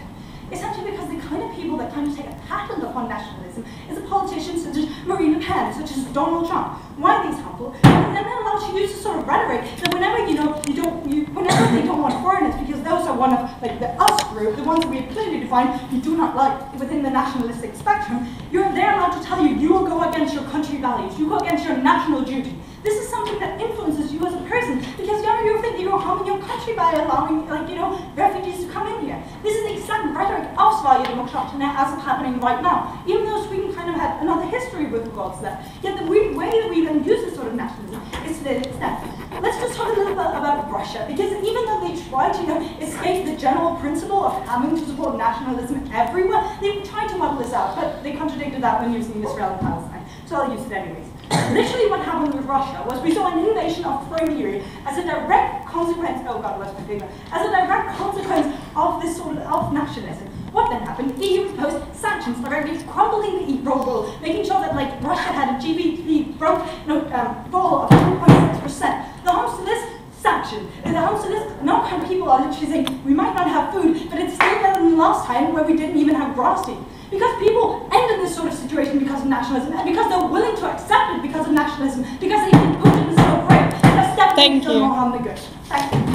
Essentially because the kind of people that kind of take a patent upon nationalism is the politicians such as Marine Le Pen, such as Donald Trump. Why are these harmful? And they're allowed to use this sort of rhetoric that whenever whenever they don't want foreigners, because those are one of like the us group, the ones that we have clearly defined you do not like within the nationalistic spectrum, they're allowed to tell you you will go against your country values, you go against your national duty. This is something that influences you as a person, because you think that you're harming your country by allowing, like, you know, refugees to come in here. This is the exact rhetoric of Sverigedemokraterna as it's happening right now. Even though Sweden kind of had another history with regards to that, yet the way that we then use this sort of nationalism is to this extent. Let's just talk a little bit about Russia, because even though they try to, you know, escape the general principle of having to support nationalism everywhere, they tried to model this out, but they contradicted that when using Israel and Palestine. So I'll use it anyways. Literally what happened with Russia was we saw an invasion of Crimea as a direct consequence, oh god, where's my paper? As a direct consequence of this sort of nationalism. What then happened? The EU imposed sanctions directly crumbling the euro, making sure that like Russia had a GDP fall of 2.6%. The harms to this sanction. And the harms to this, now kind of people are literally saying we might not have food, but it's still better than last time where we didn't even have grass to eat. Because people end in this sort of situation because of nationalism, and because they're willing to accept it because of nationalism, because they think Putin is so great, that's definitely done more harm than good. Thank you.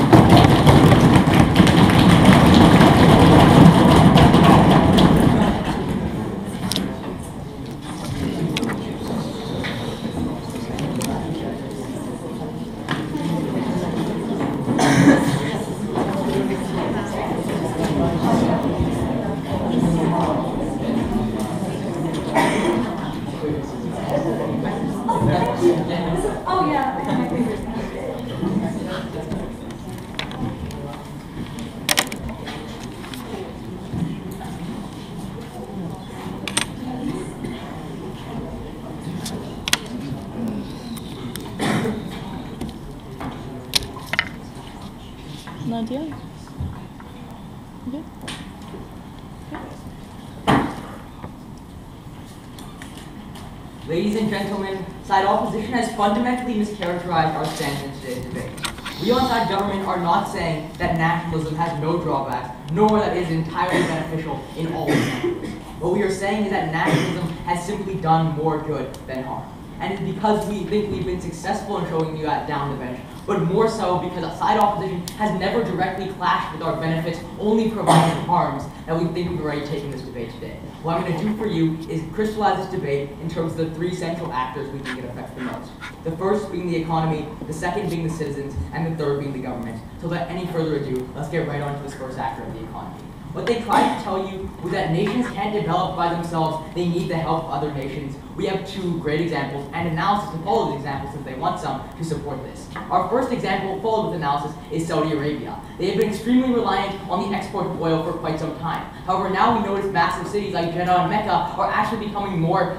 Nadia? Yeah. Ladies and gentlemen, side opposition has fundamentally mischaracterized our stance in today's debate. We on side government are not saying that nationalism has no drawbacks, nor that it is entirely beneficial in all scenarios. What we are saying is that nationalism has simply done more good than harm. and it's because we think we've been successful in showing you that down the bench, but more so because a side opposition has never directly clashed with our benefits, only providing harms, that we think we've already taken this debate today. What I'm going to do for you is crystallize this debate in terms of the three central actors we think it affects the most. The first being the economy, the second being the citizens, and the third being the government. So without any further ado, let's get right on to this first actor of the economy. What they tried to tell you was that nations can't develop by themselves, they need the help of other nations. We have two great examples and analysis to follow the examples if they want some to support this. Our first example, followed with analysis, is Saudi Arabia. They have been extremely reliant on the export of oil for quite some time. However, now we notice massive cities like Jeddah and Mecca are actually becoming more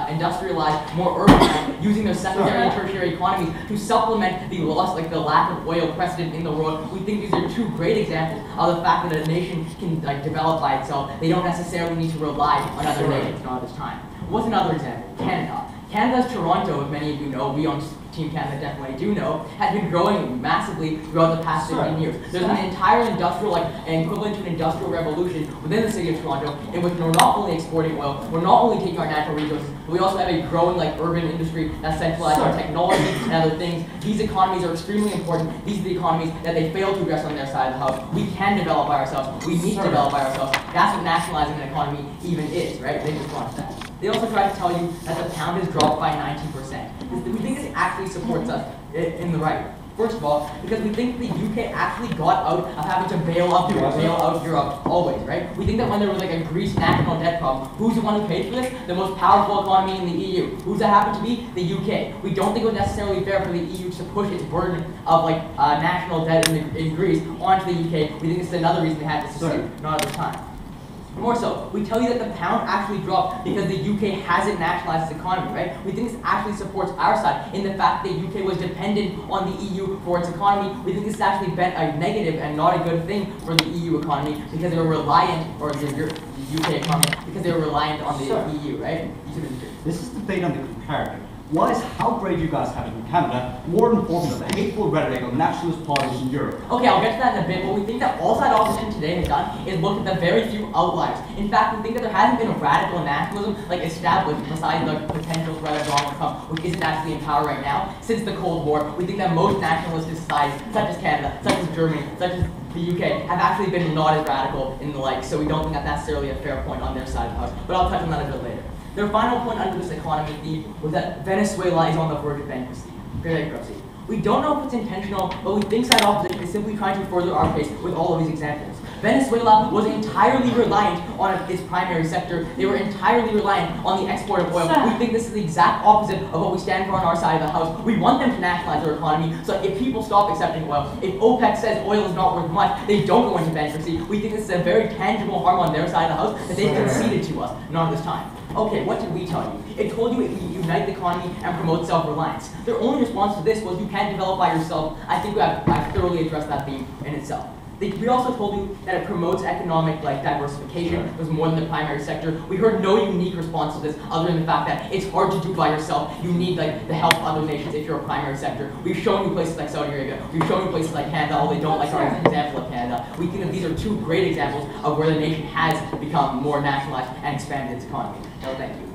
industrialized, more urbanized, using their secondary and tertiary economies to supplement the loss, the lack of oil precedent in the world. We think these are two great examples of the fact that a nation can develop by itself. They don't necessarily need to rely on other nations, not at this time. What's another example? Canada. Canada's Toronto, if many of you know, we on Team Canada definitely do know, has been growing massively throughout the past 15 years. There's an entire industrial, an equivalent to an industrial revolution within the city of Toronto, in which we're not only exporting oil, we're not only taking our natural resources, but we also have a growing urban industry that's centralized on technology and other things. These economies are extremely important. These are the economies that they fail to address on their side of the house. We can develop by ourselves. We need to develop by ourselves. That's what nationalizing an economy even is, right? They just want that. They also try to tell you that the pound has dropped by 90%. We think this actually supports us in the right. First of all, because we think the UK actually got out of having to bail out Europe always, right? We think that when there was a Greece national debt problem, who's the one who paid for this? The most powerful economy in the EU. Who's that happen to be? The UK. We don't think it was necessarily fair for the EU to push its burden of national debt in Greece onto the UK. We think this is another reason they had to secede, not at the time. More so, we tell you that the pound actually dropped because the UK hasn't nationalized its economy, right? We think this actually supports our side in the fact that the UK was dependent on the EU for its economy. We think this has actually been a negative and not a good thing for the EU economy because they were reliant, or the UK economy, because they were reliant on the EU, right? This is the debate on the comparative. Why is how great you guys have it in Canada more important than the hateful rhetoric of nationalist parties in Europe? Okay, I'll get to that in a bit, but we think that all side opposition today has done is look at the very few outliers. In fact, we think that there hasn't been a radical nationalism established besides the potential threat of Donald Trump, which isn't actually in power right now, since the Cold War. We think that most nationalistic societies, such as Canada, such as Germany, such as the UK, have actually been not as radical in the so we don't think that's necessarily a fair point on their side of the house, but I'll touch on that a bit later. Their final point under this economy theme was that Venezuela is on the verge of bankruptcy. We don't know if it's intentional, but we think side opposition is simply trying to further our case with all of these examples. Venezuela was entirely reliant on its primary sector. They were entirely reliant on the export of oil. We think this is the exact opposite of what we stand for on our side of the house. We want them to nationalize their economy, so if people stop accepting oil, if OPEC says oil is not worth much, they don't go into bankruptcy. We think this is a very tangible harm on their side of the house that they've conceded to us, not this time. Okay, what did we tell you? It told you it would unite the economy and promote self-reliance. Their only response to this was you can't develop by yourself. I think I've thoroughly addressed that theme in itself. We also told you that it promotes economic diversification. It was more than the primary sector. We heard no unique response to this other than the fact that it's hard to do by yourself. You need the help of other nations if you're a primary sector. We've shown you places like Saudi Arabia. We've shown you places like Canada, although they don't like our example of Canada. We think that these are two great examples of where the nation has become more nationalized and expanded its economy. So thank you.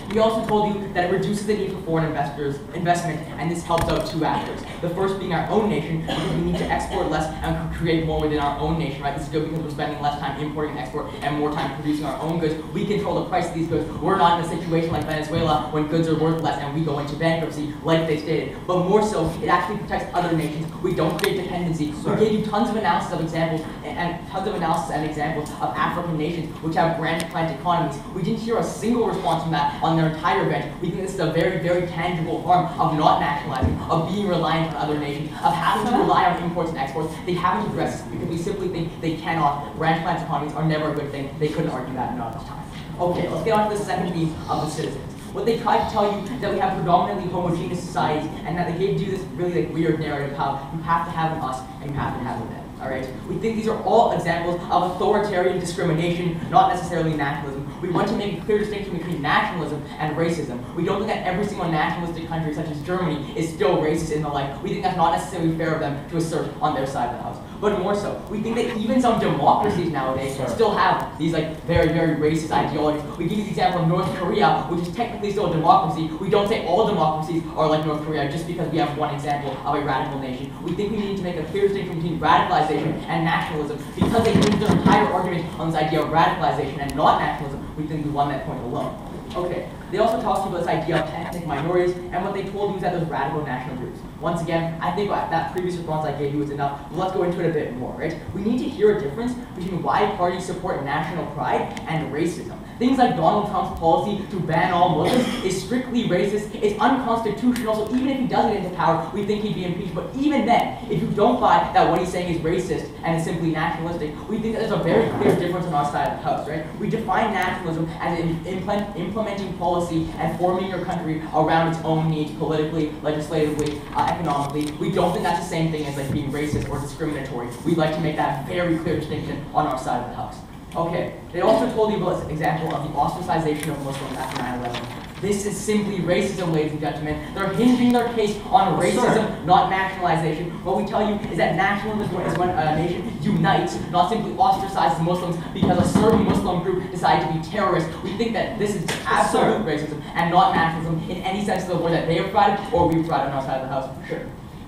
We also told you that it reduces the need for foreign investment, and this helps out two actors. The first being our own nation, because we need to export less and create more within our own nation, right? This is good because we're spending less time importing and export and more time producing our own goods. We control the price of these goods. We're not in a situation like Venezuela when goods are worth less and we go into bankruptcy, like they stated. But more so, it actually protects other nations. We don't create dependency. We gave you tons of analysis of examples and tons of analysis and examples of African nations which have branch plant economies. We didn't hear a single response from that on their entire bench. We think this is a very, very tangible harm of not nationalizing, of being reliant on other nations, of having to rely on imports and exports. They haven't addressed this because we simply think they cannot. Branch plant economies are never a good thing. They couldn't argue that not this time. Okay, let's get on to the second theme of the citizens. What they tried to tell you is that we have predominantly homogeneous societies, and that they gave you this really weird narrative how you have to have an us and you have to have a them. Alright? We think these are all examples of authoritarian discrimination, not necessarily nationalism. We want to make a clear distinction between nationalism and racism. We don't think that every single nationalistic country, such as Germany, is still racist in the like. We think that's not necessarily fair of them to assert on their side of the house. but more so. We think that even some democracies nowadays still have these like very, very racist ideologies. We give you the example of North Korea, which is technically still a democracy. We don't say all democracies are like North Korea just because we have one example of a radical nation. We think we need to make a clear distinction between radicalization and nationalism because they hinge their entire argument on this idea of radicalization and not nationalism. We think we won that point alone. Okay, they also talked about this idea of ethnic minorities, and what they told you is that there's radical national groups. Once again, I think that previous response I gave you is enough, but let's go into it a bit more, right? We need to hear a difference between why parties support national pride and racism. Things like Donald Trump's policy to ban all Muslims is strictly racist, it's unconstitutional, so even if he does get into power, we think he'd be impeached. But even then, if you don't buy that what he's saying is racist and is simply nationalistic, we think that there's a very clear difference on our side of the house, right? We define nationalism as implementing policy and forming your country around its own needs politically, legislatively, economically. We don't think that's the same thing as like being racist or discriminatory. We'd like to make that very clear distinction on our side of the house. Okay, they also told you about this example of the ostracization of Muslims after 9/11. This is simply racism, ladies and gentlemen. They're hinging their case on racism, not nationalization. What we tell you is that nationalism is when a nation unites, not simply ostracizes Muslims because a certain Muslim group decided to be terrorists. We think that this is absolute racism and not nationalism in any sense of the word that they have provided or we've provided on our side of the house, for sure.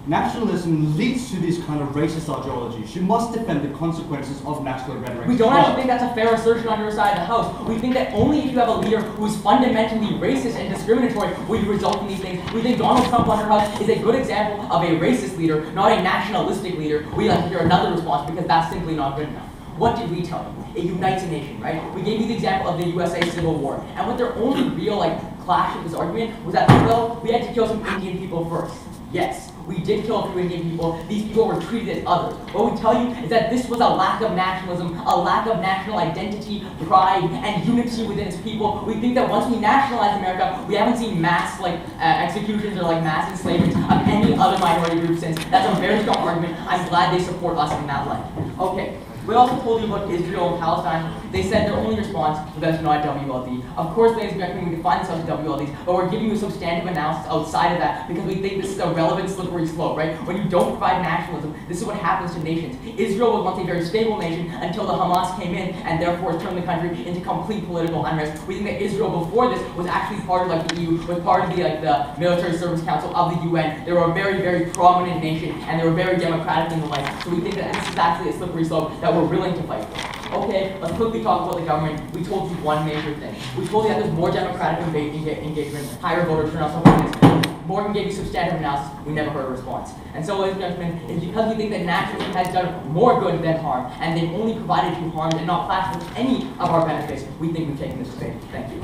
Nationalism leads to these kind of racist ideologies. You must defend the consequences of national rhetoric. We don't actually think that's a fair assertion on your side of the house. We think that only if you have a leader who's fundamentally racist and discriminatory will you result in these things. We think Donald Trump on your house is a good example of a racist leader, not a nationalistic leader. We like to hear another response because that's simply not good enough. What did we tell you? It unites a nation, right? We gave you the example of the USA Civil War. And what their only real clash with this argument was that, well, we had to kill some Indian people first. Yes. We did kill a few Indian people. These people were treated as others. What we tell you is that this was a lack of nationalism, a lack of national identity, pride, and unity within its people. We think that once we nationalize America, we haven't seen mass executions or mass enslavement of any other minority group since. That's a very strong argument. I'm glad they support us in that light. Okay. We also told you about Israel and Palestine. They said their only response was that it's not WLD. Of course, ladies and gentlemen, we define ourselves as WLDs, but we're giving you a substantive analysis outside of that because we think this is a relevant slippery slope, right? When you don't provide nationalism, this is what happens to nations. Israel was once a very stable nation until the Hamas came in and therefore turned the country into complete political unrest. We think that Israel before this was actually part of the EU, was part of the Military Service Council of the UN. They were a very, very prominent nation and they were very democratic in the like. So we think that this is actually a slippery slope that we're willing to fight for. Okay, let's quickly talk about the government. We told you one major thing. We told you that there's more democratic engagement, higher voter turnout, something like this. Morgan gave you substantive analysis. We never heard a response. And so, ladies and gentlemen, it's because we think that nationalism has done more good than harm, and they've only provided you harm and not clashed with any of our benefits, we think we've taken this debate. Thank you.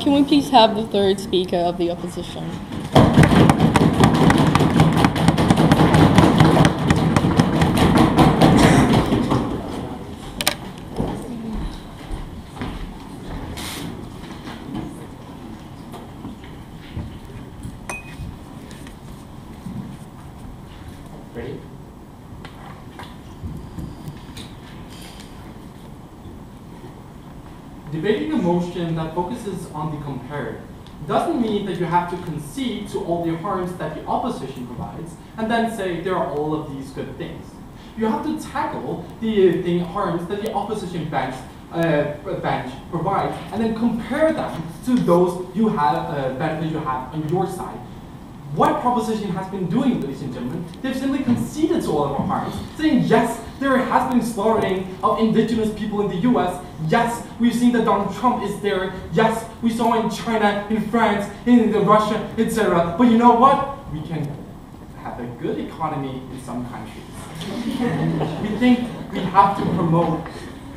Can we please have the third speaker of the opposition? Ready? debating a motion that focuses on the comparative doesn't mean that you have to concede to all the harms that the opposition provides and then say there are all of these good things. You have to tackle the harms that the opposition bench provides and then compare them to those you have benefits you have on your side. What proposition has been doing, ladies and gentlemen? They've simply conceded to all of our harms, saying yes, there has been slaughtering of indigenous people in the US. Yes, we've seen that Donald Trump is there. Yes, we saw in China, in France, in Russia, etc. But you know what? We can have a good economy in some countries. We think we have to promote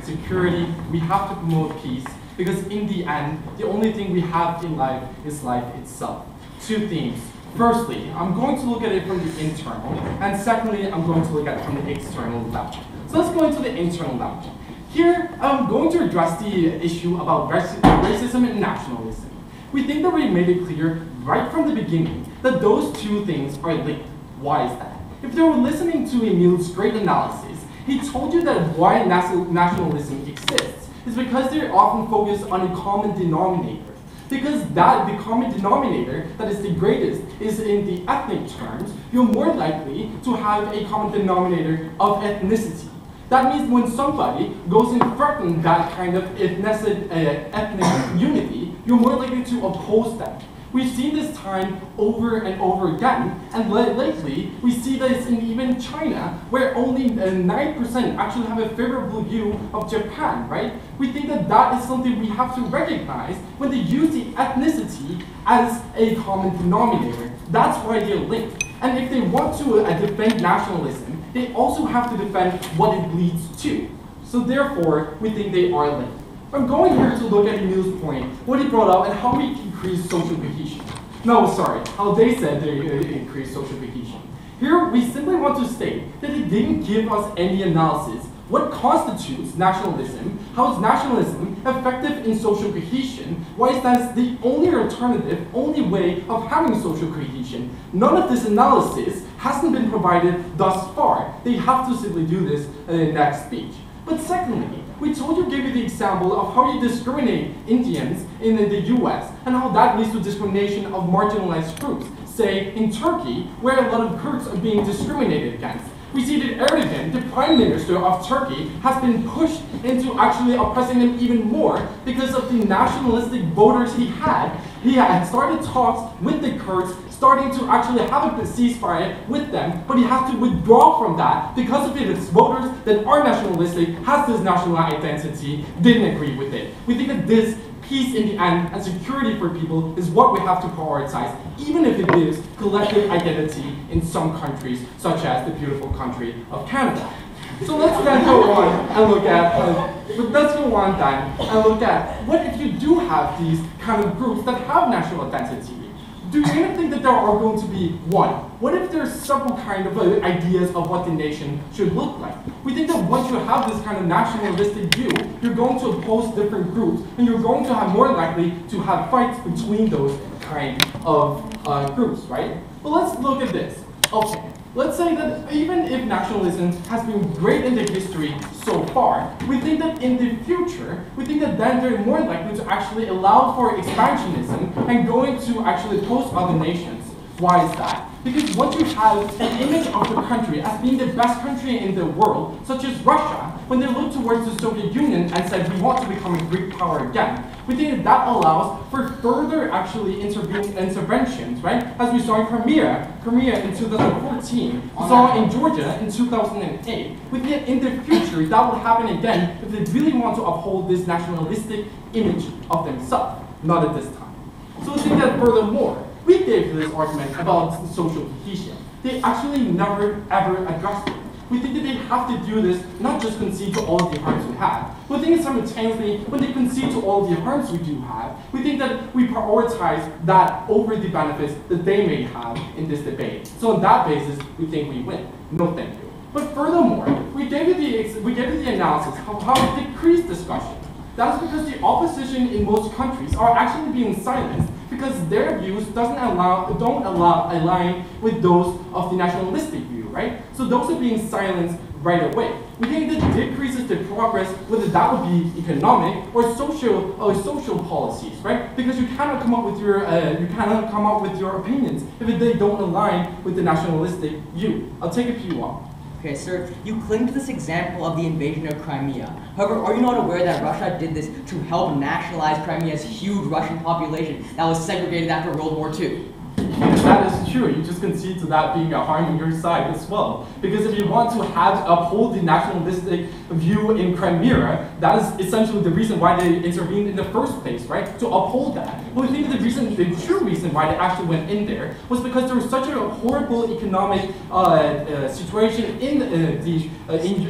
security, we have to promote peace, because in the end, the only thing we have in life is life itself. Two themes. Firstly, I'm going to look at it from the internal, and secondly, I'm going to look at it from the external level. So let's go into the internal level. Here, I'm going to address the issue about racism and nationalism. We think that we made it clear right from the beginning that those two things are linked. Why is that? If you were listening to Emil's great analysis, he told you that why nationalism exists is because they often focus on a common denominator. Because the common denominator that is the greatest is in the ethnic terms, you're more likely to have a common denominator of ethnicity. That means when somebody goes and threatens that kind of ethnic unity, you're more likely to oppose them. We've seen this time over and over again, and lately we see this in even China, where only 9% actually have a favorable view of Japan, right? We think that that is something we have to recognize when they use the ethnicity as a common denominator. That's why they're linked. And if they want to defend nationalism, they also have to defend what it leads to. So therefore, we think they are linked. I'm going here to look at Emil's point, what he brought up, and how we increase social cohesion. No, sorry, how they said they increase social cohesion. Here, we simply want to state that they didn't give us any analysis. What constitutes nationalism? How is nationalism effective in social cohesion? Why is that the only alternative, only way of having social cohesion? None of this analysis hasn't been provided thus far. They have to simply do this in the next speech. But secondly, we gave you the example of how you discriminate Indians in the US and how that leads to discrimination of marginalized groups. Say, in Turkey, where a lot of Kurds are being discriminated against. We see that Erdogan, the prime minister of Turkey, has been pushed into actually oppressing them even more because of the nationalistic voters he had. He had started talks with the Kurds, starting to actually have a ceasefire with them, but he has to withdraw from that because of its voters that are nationalistic, has this national identity, didn't agree with it. We think that this peace in the end and security for people is what we have to prioritize, even if it gives collective identity in some countries, such as the beautiful country of Canada. So let's then go on and look at, what if you do have these kind of groups that have national identity? Do you even think that there are going to be one? What if there's several kind of ideas of what the nation should look like? We think that once you have this kind of nationalistic view, you're going to oppose different groups, and you're going to have more likely to have fights between those kind of groups, right? But let's look at this. Okay. Let's say that even if nationalism has been great in the history so far, we think that in the future, we think that then they're more likely to actually allow for expansionism and going to actually oppose other nations. Why is that? Because once you have an image of the country as being the best country in the world, such as Russia, when they look towards the Soviet Union and said we want to become a Greek power again, we think that that allows for further actually interventions, right? As we saw in Crimea in 2014, we saw in Georgia in 2008. We think that in the future that will happen again if they really want to uphold this nationalistic image of themselves, not at this time. So we think that furthermore, we gave this argument about social cohesion. They actually never ever addressed it. We think that they have to do this, not just concede to all of the harms we have, but we think that simultaneously, when they concede to all of the harms we do have, we think that we prioritize that over the benefits that they may have in this debate. So on that basis, we think we win. No thank you. But furthermore, we gave you the analysis of how to decrease discussion. That is because the opposition in most countries are actually being silenced because their views don't align with those of the nationalistic view, right? So those are being silenced right away. We think that decreases the progress, whether that would be economic or social policies, right? Because you cannot come up with your opinions if they don't align with the nationalistic view. I'll take a few on. Okay, sir, you cling to this example of the invasion of Crimea. However, are you not aware that Russia did this to help nationalize Crimea's huge Russian population that was segregated after World War II? That is true. You just concede to that being a harm on your side as well. Because if you want to uphold the nationalistic view in Crimea, that is essentially the reason why they intervened in the first place, right? To uphold that. But we think the true reason why they actually went in there was because there was such a horrible economic situation in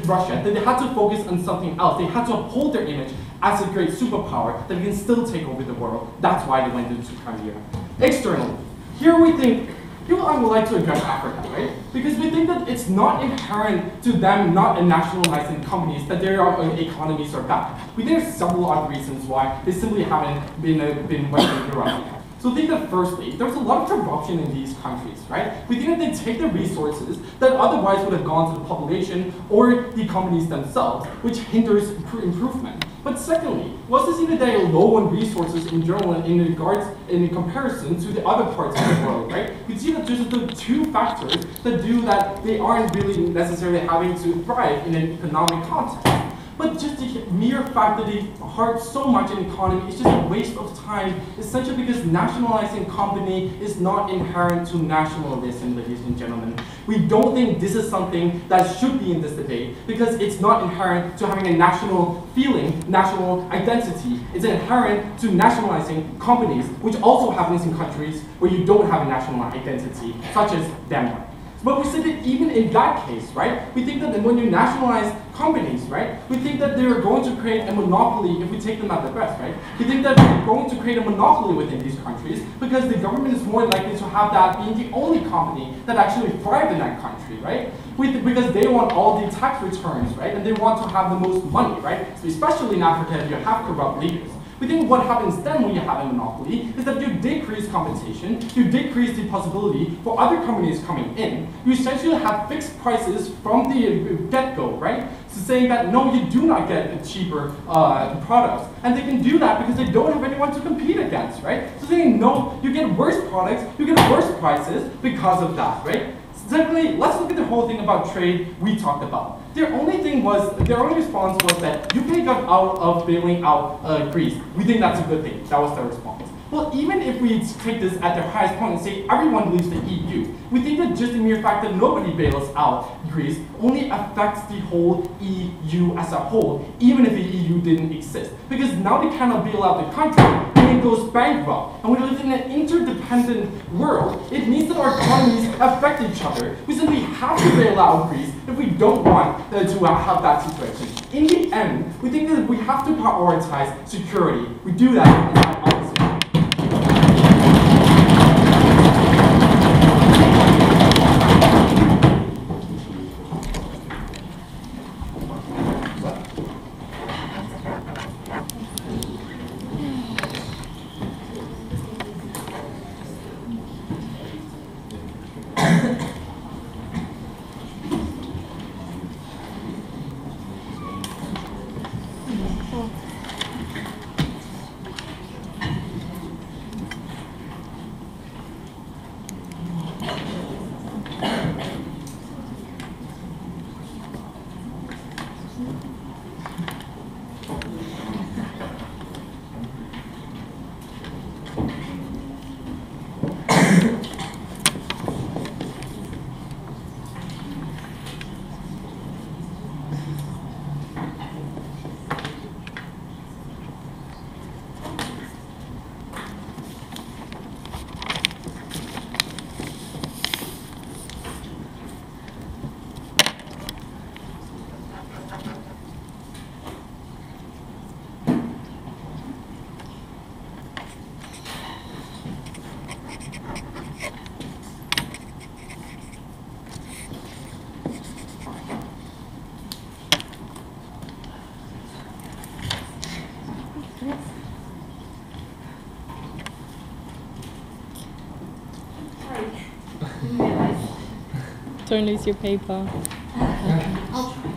Russia that they had to focus on something else. They had to uphold their image as a great superpower that can still take over the world. That's why they went into Crimea. Externally. Here we think, I would like to address Africa, right? Because we think that it's not inherent to them not nationalizing companies that their economies are bad. We think there's several other reasons why they simply haven't been Western Europe. So I think that firstly, there's a lot of corruption in these countries, right? We think that they take the resources that otherwise would have gone to the population or the companies themselves, which hinders improvement. But secondly, we also see that they are low on resources in general in comparison to the other parts of the world, right? We see that just the two factors that do that they aren't really necessarily having to thrive in an economic context. But just the mere fact that they harp so much in economy is just a waste of time, essentially because nationalizing company is not inherent to nationalism, ladies and gentlemen. We don't think this is something that should be in this debate because it's not inherent to having a national feeling, national identity. It's inherent to nationalizing companies, which also happens in countries where you don't have a national identity, such as Denmark. But we say that even in that case, right, we think that when you nationalize companies, right, we think that they're going to create a monopoly if we take them at the best, right? We think that they're going to create a monopoly within these countries because the government is more likely to have that being the only company that actually thrived in that country, right? Because they want all the tax returns, right? And they want to have the most money, right? So especially in Africa, you have corrupt leaders. We think what happens then when you have a monopoly is that you decrease competition, you decrease the possibility for other companies coming in. You essentially have fixed prices from the get-go, right? So saying that no, you do not get cheaper products. And they can do that because they don't have anyone to compete against, right? So saying no, you get worse products, you get worse prices because of that, right? Secondly, let's look at the whole thing about trade we talked about. Their only response was that UK got out of bailing out Greece. We think that's a good thing. That was their response. Well, even if we take this at their highest point and say everyone leaves the EU, we think that just the mere fact that nobody bails out Greece only affects the whole EU as a whole, even if the EU didn't exist. Because now they cannot bail out the country when it goes bankrupt. And when we live in an interdependent world, it means that our economies affect each other. We simply have to bail out Greece if we don't want to have that situation. In the end, we think that we have to prioritize security. We do that in that policy. Don't lose your paper. I'll try.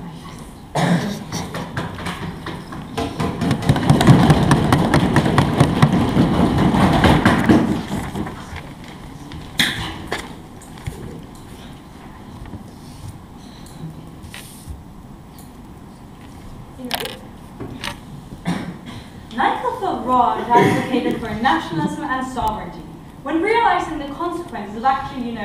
Michael Roth advocated for nationalism and sovereignty. When realizing the consequences of actually,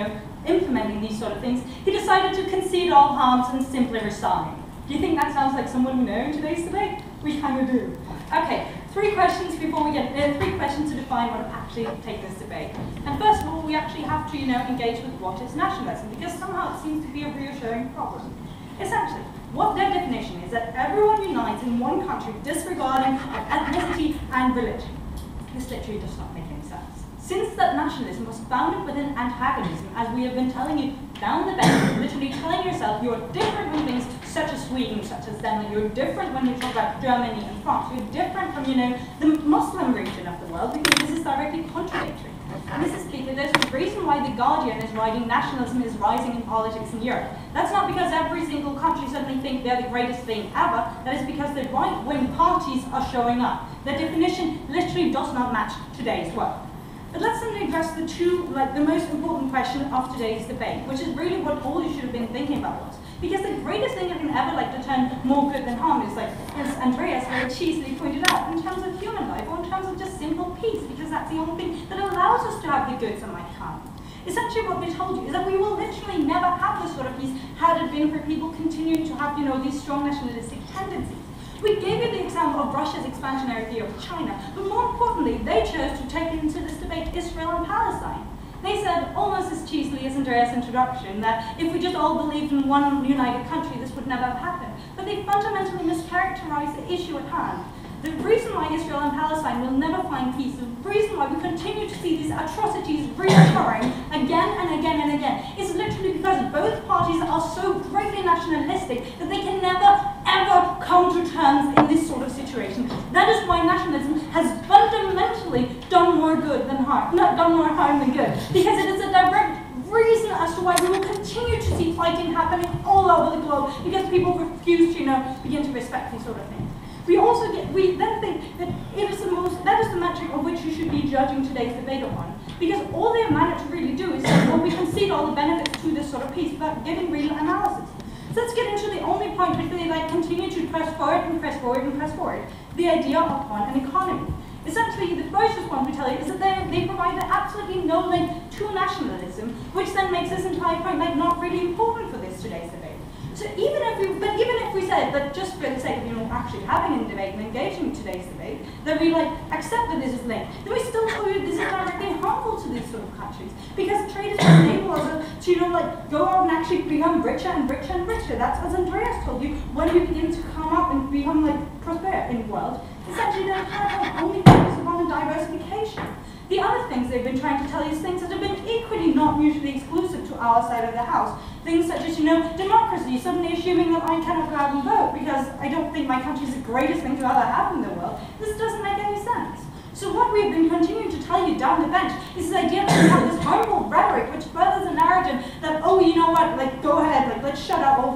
implementing these sort of things, he decided to concede all harms and simply resign. Do you think that sounds like someone we know in today's debate? We kind of do. Okay, 3 questions before we get 3 questions to define what actually take this debate. And first of all, we actually have to, engage with what is nationalism, because somehow it seems to be a reassuring problem. Essentially, what their definition is that everyone unites in one country disregarding of ethnicity and religion. This literally does not make any sense. Since that nationalism was founded within antagonism, as we have been telling you down the bench, literally telling yourself you're different from things such as Sweden, such as Denmark, you're different when you talk about Germany and France, you're different from, the Muslim region of the world, because this is directly contradictory. And this is because there's a reason why The Guardian is writing nationalism is rising in politics in Europe. That's not because every single country suddenly think they're the greatest thing ever. That is because the right-wing parties are showing up. The definition literally does not match today's world. But let's then address the most important question of today's debate, which is really what all you should have been thinking about was. Because the greatest thing that can ever deter more good than harm is, as Andreas very cheesily pointed out, in terms of human life, or in terms of just simple peace, because that's the only thing that allows us to have the goods that might come. Essentially what we told you is that we will literally never have this sort of peace had it been for people continuing to have, these strong nationalistic tendencies. We gave you the example of Russia's expansionary theory of China, but more importantly, they chose to take into this debate Israel and Palestine. They said, almost as cheesily as Andreas' introduction, that if we just all believed in one united country, this would never have happened. But they fundamentally mischaracterized the issue at hand. The reason why Israel and Palestine will never find peace, the reason why we continue to see these atrocities reoccurring again and again and again, is literally because both parties are so greatly nationalistic that they can never, ever come to terms in this sort of situation. That is why nationalism has fundamentally done more good than harm, not done more harm than good, because it is a direct reason as to why we will continue to see fighting happening all over the globe, because people refuse to, begin to respect these sort of things. We then think that that is the metric of which you should be judging today's debate upon. Because all they have managed to really do is say, well, we concede all the benefits to this sort of peace without giving real analysis. So let's get into the only point which they continue to press forward and press forward and press forward. The idea of one an economy. Essentially, the first response we tell you is that they provide absolutely no link to nationalism, which then makes this entire point not really important for today's debate. So even if we said that just for the sake of actually having a debate and engaging in today's debate, that we accept that this is linked, then we still tell you this is directly harmful to these sort of countries, because trade is going to enable us to go out and actually become richer and richer and richer. That's as Andreas told you, when we begin to come up and become prosper in the world. Essentially, they're only focused upon diversification. The other things they've been trying to tell you is things that have been equally not mutually exclusive to our side of the house. Things such as, democracy, suddenly assuming that I cannot go out and vote because I don't think my country is the greatest thing to ever happen in the world. This doesn't make any sense. So what we've been continuing to tell you down the bench is this idea that we have this harmful rhetoric which furthers the narrative that, oh, you know what, go ahead, let's shut out all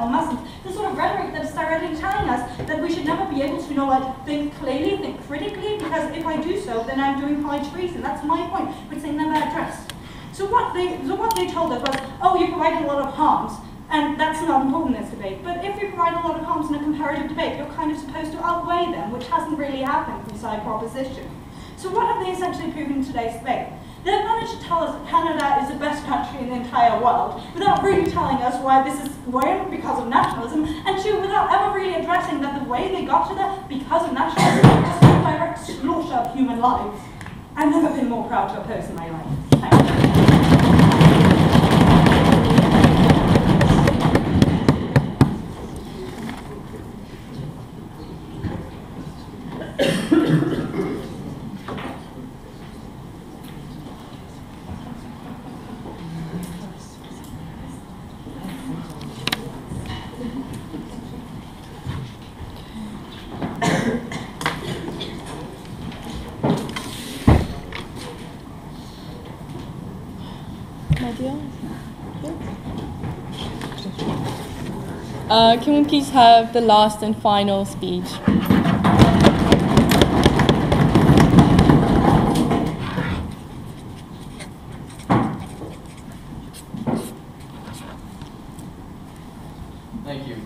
Muslims. This sort of rhetoric that's directly telling us that we should never be able to, think clearly, think critically, because if I do so, then I'm doing high treason. That's my point, which they never addressed. So what they told us was, oh, you provide a lot of harms, and that's not important in this debate. But if you provide a lot of harms in a comparative debate, you're kind of supposed to outweigh them, which hasn't really happened from side proposition. So what have they essentially proven in today's debate? They've managed to tell us that Canada is the best country in the entire world, without really telling us why this is one, because of nationalism, and two, without ever really addressing that the way they got to that, because of nationalism, was a direct slaughter of human lives. I've never been more proud to oppose in my life. Thank you. Can we please have the last and final speech? Thank you.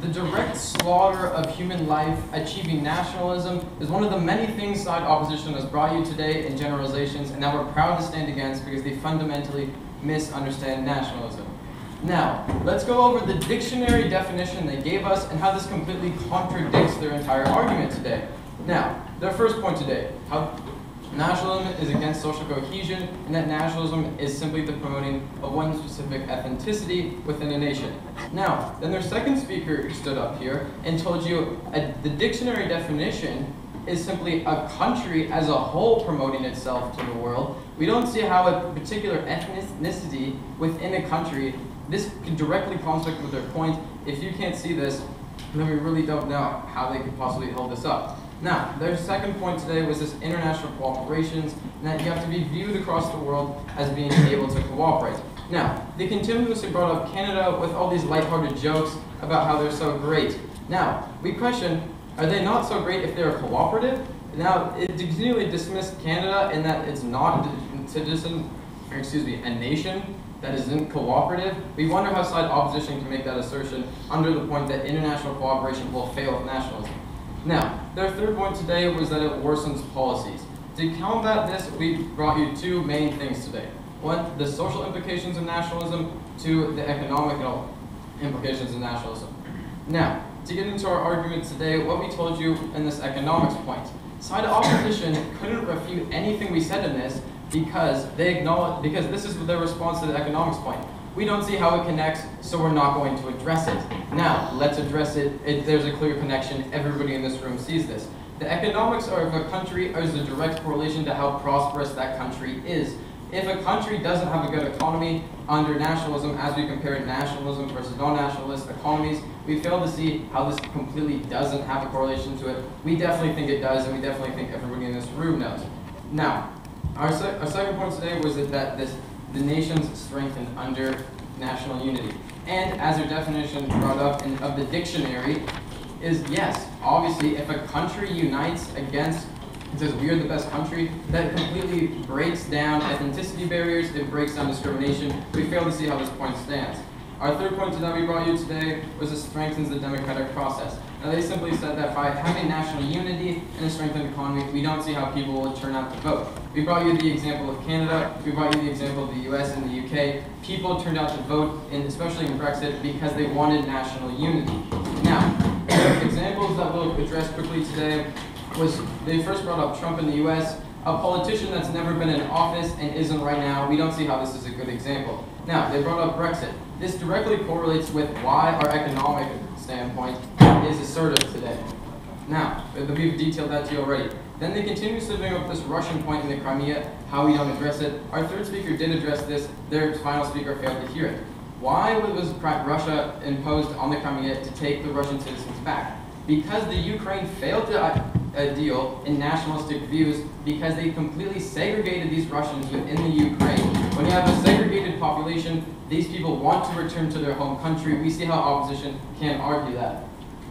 The direct slaughter slaughter of human life, achieving nationalism is one of the many things side opposition has brought you today in generalizations, and that we're proud to stand against because they fundamentally misunderstand nationalism. Now, let's go over the dictionary definition they gave us and how this completely contradicts their entire argument today. Now, their first point today, how nationalism is against social cohesion, and that nationalism is simply the promoting of one specific ethnicity within a nation. Now, then their second speaker stood up here and told you the dictionary definition is simply a country as a whole promoting itself to the world. We don't see how a particular ethnicity within a country, this can directly conflict with their point. If you can't see this, then we really don't know how they could possibly hold this up. Now, their second point today was this international cooperations, and that you have to be viewed across the world as being able to cooperate. Now, they continuously brought up Canada with all these lighthearted jokes about how they're so great. Now, we question, are they not so great if they're cooperative? Now, it continually dismissed Canada in that it's not a nation that isn't cooperative. We wonder how side opposition can make that assertion under the point that international cooperation will fail with nationalism. Now, their third point today was that it worsens policies. To combat this, we brought you two main things today. One, the social implications of nationalism. Two, the economic implications of nationalism. Now, to get into our argument today, what we told you in this economics point. Side opposition couldn't refute anything we said in this because because this is their response to the economics point. We don't see how it connects, so we're not going to address it. Now, let's address it. There's a clear connection. Everybody in this room sees this. The economics of a country is a direct correlation to how prosperous that country is. If a country doesn't have a good economy under nationalism, as we compare nationalism versus non-nationalist economies, we fail to see how this completely doesn't have a correlation to it. We definitely think it does, and we definitely think everybody in this room knows. Now, our second point today was that the nations strengthened under national unity. And as your definition brought up of the dictionary is, yes, obviously if a country unites against, it says we're the best country, that completely breaks down ethnicity barriers, it breaks down discrimination. We fail to see how this point stands. Our third point that we brought you today was it strengthens the democratic process. Now they simply said that by having national unity and a strengthened economy, we don't see how people will turn out to vote. We brought you the example of Canada, we brought you the example of the US and the UK. People turned out to vote, especially in Brexit, because they wanted national unity. Now, the examples that we'll address quickly today was they first brought up Trump in the US, a politician that's never been in office and isn't right now. We don't see how this is a good example. Now, they brought up Brexit. This directly correlates with why our economic standpoint is assertive today. Now, we've detailed that to you already. Then they continuously bring up this Russian point in the Crimea, how we don't address it. Our third speaker did address this, their final speaker failed to hear it. Why was Russia imposed on the Crimea to take the Russian citizens back? Because the Ukraine failed to deal in nationalistic views because they completely segregated these Russians within the Ukraine. When you have a segregated population, these people want to return to their home country. We see how opposition can argue that.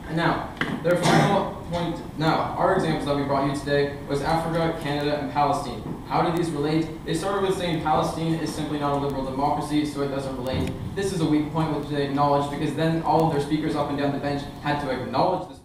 And now, their final point, our examples that we brought you today was Africa, Canada, and Palestine. How do these relate? They started with saying Palestine is simply not a liberal democracy, so it doesn't relate. This is a weak point which they acknowledged because then all of their speakers up and down the bench had to acknowledge this